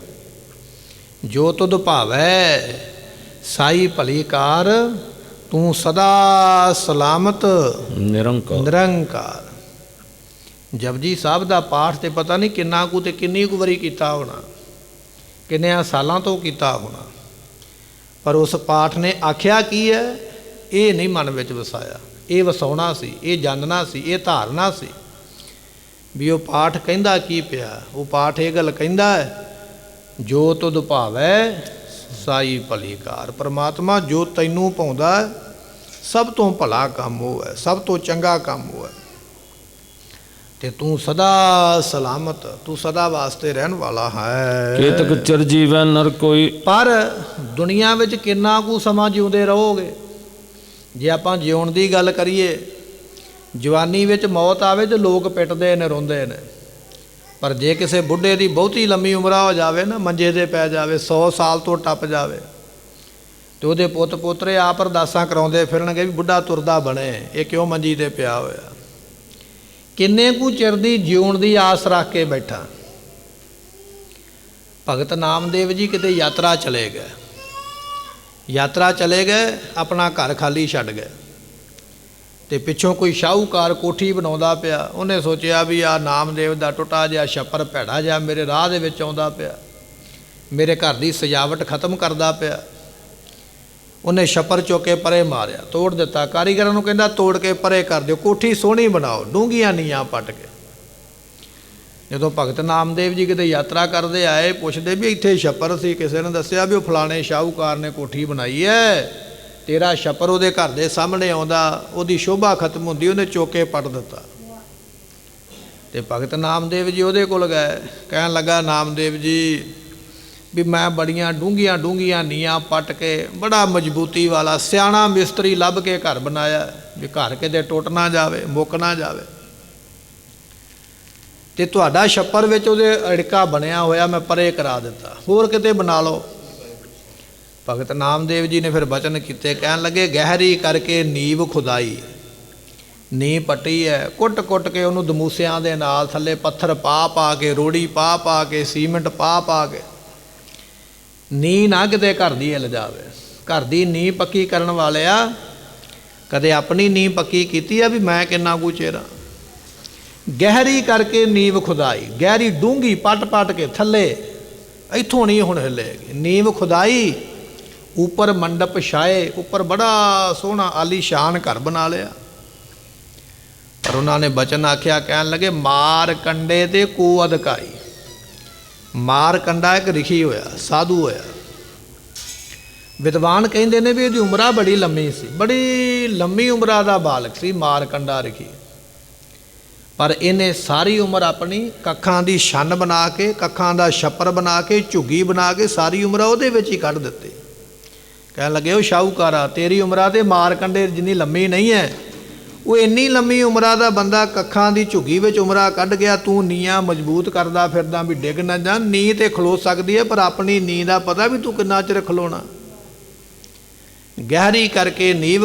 ਜੋ ਤੁਧ ਭਾਵੈ ਸਾਈ ਭਲੀ ਕਾਰ, ਤੂੰ ਸਦਾ ਸਲਾਮਤ ਨਿਰੰਕਾਰ। ਨਿਰੰਕਾਰ। ਜਪਜੀ ਸਾਹਿਬ ਦਾ ਪਾਠ ਤੇ ਪਤਾ ਨਹੀਂ ਕਿੰਨਾ ਕੁ ਤੇ ਕਿੰਨੀ ਕੁ ਵਾਰੀ ਕੀਤਾ ਹੋਣਾ, ਕਿੰਨਿਆਂ ਸਾਲਾਂ ਤੋਂ ਕੀਤਾ ਹੋਣਾ, ਪਰ ਉਸ ਪਾਠ ਨੇ ਆਖਿਆ ਕੀ ਹੈ ਇਹ ਨਹੀਂ ਮਨ ਵਿੱਚ ਵਸਾਇਆ। ਇਹ ਵਸਾਉਣਾ ਸੀ, ਇਹ ਜਾਣਨਾ ਸੀ, ਇਹ ਧਾਰਨਾ ਸੀ ਵੀ ਉਹ ਪਾਠ ਕਹਿੰਦਾ ਕੀ ਪਿਆ। ਉਹ ਪਾਠ ਇਹ ਗੱਲ ਕਹਿੰਦਾ ਹੈ, ਜੋ ਤੁਧ ਭਾਵੈ ਸਾਈ ਭਲੀ ਕਾਰ। ਪਰਮਾਤਮਾ ਜੋ ਤੈਨੂੰ ਭਾਉਂਦਾ ਸਭ ਤੋਂ ਭਲਾ ਕੰਮ ਉਹ ਹੈ, ਸਭ ਤੋਂ ਚੰਗਾ ਕੰਮ ਉਹ ਹੈ, ਤੇ ਤੂੰ ਸਦਾ ਸਲਾਮਤ, ਤੂੰ ਸਦਾ ਵਾਸਤੇ ਰਹਿਣ ਵਾਲਾ ਹੈ। ਕੇਤਕ ਚਿਰ ਜੀਵੈ ਨਰ ਕੋਈ। ਪਰ ਦੁਨੀਆ ਵਿੱਚ ਕਿੰਨਾ ਕੁ ਸਮਾਂ ਜਿਉਂਦੇ ਰਹੋਗੇ। ਜੇ ਆਪਾਂ ਜਿਉਣ ਦੀ ਗੱਲ ਕਰੀਏ, ਜਵਾਨੀ ਵਿੱਚ ਮੌਤ ਆਵੇ ਤੇ ਲੋਕ ਪਿੱਟਦੇ ਨੇ, ਰੋਂਦੇ ਨੇ, ਪਰ ਜੇ ਕਿਸੇ ਬੁੱਢੇ ਦੀ ਬਹੁਤੀ ਲੰਮੀ ਉਮਰ ਹੋ ਜਾਵੇ ਨਾ, ਮੰਜੇ 'ਤੇ ਪੈ ਜਾਵੇ, 100 ਸਾਲ ਤੋਂ ਟੱਪ ਜਾਵੇ, ਤੇ ਉਹਦੇ ਪੁੱਤ ਪੋਤਰੇ ਆਪ ਅਰਦਾਸਾਂ ਕਰਾਉਂਦੇ ਫਿਰਨਗੇ ਵੀ ਬੁੱਢਾ ਤੁਰਦਾ ਬਣੇ, ਇਹ ਕਿਉਂ ਮੰਜੀ 'ਤੇ ਪਿਆ ਹੋਇਆ। ਕਿੰਨੇ ਕੁ ਚਿਰ ਦੀ ਜਿਉਣ ਦੀ ਆਸ ਰੱਖ ਕੇ ਬੈਠਾ। ਭਗਤ ਨਾਮਦੇਵ ਜੀ ਕਿਤੇ ਯਾਤਰਾ ਚਲੇ ਗਏ, ਯਾਤਰਾ ਚਲੇ ਗਏ, ਆਪਣਾ ਘਰ ਖਾਲੀ ਛੱਡ ਗਏ, ਤੇ ਪਿੱਛੋਂ ਕੋਈ ਸ਼ਾਹੂਕਾਰ ਕੋਠੀ ਬਣਾਉਂਦਾ ਪਿਆ। ਉਹਨੇ ਸੋਚਿਆ ਵੀ ਆ ਨਾਮਦੇਵ ਦਾ ਟੁੱਟਾ ਜਿਹਾ ਛੱਪਰ ਭੈੜਾ ਜਿਹਾ ਮੇਰੇ ਰਾਹ ਦੇ ਵਿੱਚ ਆਉਂਦਾ ਪਿਆ, ਮੇਰੇ ਘਰ ਦੀ ਸਜਾਵਟ ਖਤਮ ਕਰਦਾ ਪਿਆ। ਉਹਨੇ ਛੱਪਰ ਚੁੱਕ ਕੇ ਪਰੇ ਮਾਰਿਆ, ਤੋੜ ਦਿੱਤਾ। ਕਾਰੀਗਰਾਂ ਨੂੰ ਕਹਿੰਦਾ ਤੋੜ ਕੇ ਪਰੇ ਕਰ ਦਿਓ, ਕੋਠੀ ਸੋਹਣੀ ਬਣਾਓ, ਡੂੰਘੀਆਂ ਨੀਆਂ ਪੱਟ ਕੇ। ਜਦੋਂ ਭਗਤ ਨਾਮਦੇਵ ਜੀ ਕਿਤੇ ਯਾਤਰਾ ਕਰਦੇ ਆਏ, ਪੁੱਛਦੇ ਵੀ ਇੱਥੇ ਛੱਪਰ ਸੀ, ਕਿਸੇ ਨੇ ਦੱਸਿਆ ਵੀ ਉਹ ਫਲਾਣੇ ਸ਼ਾਹੂਕਾਰ ਨੇ ਕੋਠੀ ਬਣਾਈ ਹੈ, ਤੇਰਾ ਛੱਪਰ ਉਹਦੇ ਘਰ ਦੇ ਸਾਹਮਣੇ ਆਉਂਦਾ, ਉਹਦੀ ਸ਼ੋਭਾ ਖਤਮ ਹੁੰਦੀ, ਉਹਨੇ ਚੁੱਕ ਕੇ ਪੱਟ ਦਿੱਤਾ। ਤੇ ਭਗਤ ਨਾਮਦੇਵ ਜੀ ਉਹਦੇ ਕੋਲ ਗਏ, ਕਹਿਣ ਲੱਗਾ, ਨਾਮਦੇਵ ਜੀ ਵੀ ਮੈਂ ਬੜੀਆਂ ਡੂੰਘੀਆਂ ਡੂੰਘੀਆਂ ਨੀਆਂ ਪੱਟ ਕੇ ਬੜਾ ਮਜ਼ਬੂਤੀ ਵਾਲਾ ਸਿਆਣਾ ਮਿਸਤਰੀ ਲੱਭ ਕੇ ਘਰ ਬਣਾਇਆ, ਵੀ ਘਰ ਕਿਤੇ ਟੁੱਟ ਨਾ ਜਾਵੇ, ਮੁੱਕ ਨਾ ਜਾਵੇ, ਤੇ ਤੁਹਾਡਾ ਛੱਪਰ ਵਿੱਚ ਉਹਦੇ ਅੜਕਾ ਬਣਿਆ ਹੋਇਆ, ਮੈਂ ਪਰੇ ਕਰਾ ਦਿੱਤਾ, ਹੋਰ ਕਿਤੇ ਬਣਾ ਲਓ। ਭਗਤ ਨਾਮਦੇਵ ਜੀ ਨੇ ਫਿਰ ਬਚਨ ਕੀਤੇ, ਕਹਿਣ ਲੱਗੇ, ਗਹਿਰੀ ਕਰਕੇ ਨੀਂਵ ਖੁਦਾਈ, ਨੀਂਹ ਪੱਟੀ ਹੈ, ਕੁੱਟ ਕੁੱਟ ਕੇ ਉਹਨੂੰ ਦਮੂਸਿਆਂ ਦੇ ਨਾਲ ਥੱਲੇ ਪੱਥਰ ਪਾ ਪਾ ਕੇ, ਰੋੜੀ ਪਾ ਪਾ ਕੇ, ਸੀਮਿੰਟ ਪਾ ਪਾ ਕੇ, ਨੀਂਹ ਨਾ ਕਿਤੇ ਘਰ ਦੀ ਹਿੱਲ ਜਾਵੇ। ਘਰ ਦੀ ਨੀਂਹ ਪੱਕੀ ਕਰਨ ਵਾਲਿਆ, ਕਦੇ ਆਪਣੀ ਨੀਂਹ ਪੱਕੀ ਕੀਤੀ ਆ ਵੀ ਮੈਂ ਕਿੰਨਾ ਕੁ ਚਿਰ। ਗਹਿਰੀ ਕਰਕੇ ਨੀਂਵ ਖੁਦਾਈ, ਗਹਿਰੀ ਡੂੰਘੀ ਪੱਟ ਪੱਟ ਕੇ ਥੱਲੇ, ਇੱਥੋਂ ਨਹੀਂ ਹੁਣ ਹਿੱਲੇਗੀ। ਨੀਂਵ ਖੁਦਾਈ, ਉੱਪਰ ਮੰਡਪ ਛਾਏ, ਉੱਪਰ ਬੜਾ ਸੋਹਣਾ ਆਲੀਸ਼ਾਨ ਘਰ ਬਣਾ ਲਿਆ। ਪਰ ਉਹਨਾਂ ਨੇ ਬਚਨ ਆਖਿਆ, ਕਹਿਣ ਲੱਗੇ, ਮਾਰ ਕੰਡੇ ਤੇ ਕੋ ਅਧਿਕਾਈ। ਮਾਰ ਕੰਡਾ ਇੱਕ ਰਿਖੀ ਹੋਇਆ, ਸਾਧੂ ਹੋਇਆ। ਵਿਦਵਾਨ ਕਹਿੰਦੇ ਨੇ ਵੀ ਇਹਦੀ ਉਮਰਾਂ ਬੜੀ ਲੰਮੀ ਸੀ, ਬੜੀ ਲੰਮੀ ਉਮਰਾਂ ਦਾ ਬਾਲਕ ਸੀ ਮਾਰ ਕੰਡਾ ਰਿਖੀ। ਪਰ ਇਹਨੇ ਸਾਰੀ ਉਮਰ ਆਪਣੀ ਕੱਖਾਂ ਦੀ ਛੰਨ ਬਣਾ ਕੇ, ਕੱਖਾਂ ਦਾ ਛੱਪਰ ਬਣਾ ਕੇ, ਝੁੱਗੀ ਬਣਾ ਕੇ ਸਾਰੀ ਉਮਰ ਉਹਦੇ ਵਿੱਚ ਹੀ ਕੱਢ ਦਿੱਤੀ। ਕਹਿਣ ਲੱਗੇ, ਉਹ ਸ਼ਾਹੂਕਾਰਾ, ਤੇਰੀ ਉਮਰਾਂ ਤੇ ਮਾਰ ਕੰਡੇ ਜਿੰਨੀ ਲੰਮੀ ਨਹੀਂ ਹੈ, ਉਹ ਇੰਨੀ ਲੰਮੀ ਉਮਰਾਂ ਦਾ ਬੰਦਾ ਕੱਖਾਂ ਦੀ ਝੁੱਗੀ ਵਿੱਚ ਉਮਰਾਂ ਕੱਢ ਗਿਆ, ਤੂੰ ਨੀਆਂ ਮਜ਼ਬੂਤ ਕਰਦਾ ਫਿਰਦਾ ਵੀ ਡਿੱਗ ਨਾ ਜਾ। ਨੀਂਹ ਤੇ ਖਲੋ ਸਕਦੀ ਹੈ, ਪਰ ਆਪਣੀ ਨੀਂਹ ਦਾ ਪਤਾ ਵੀ ਤੂੰ ਕਿੰਨਾ ਚਿਰ ਖਲੋਣਾ। ਗਹਿਰੀ ਕਰਕੇ ਨੀਂਵ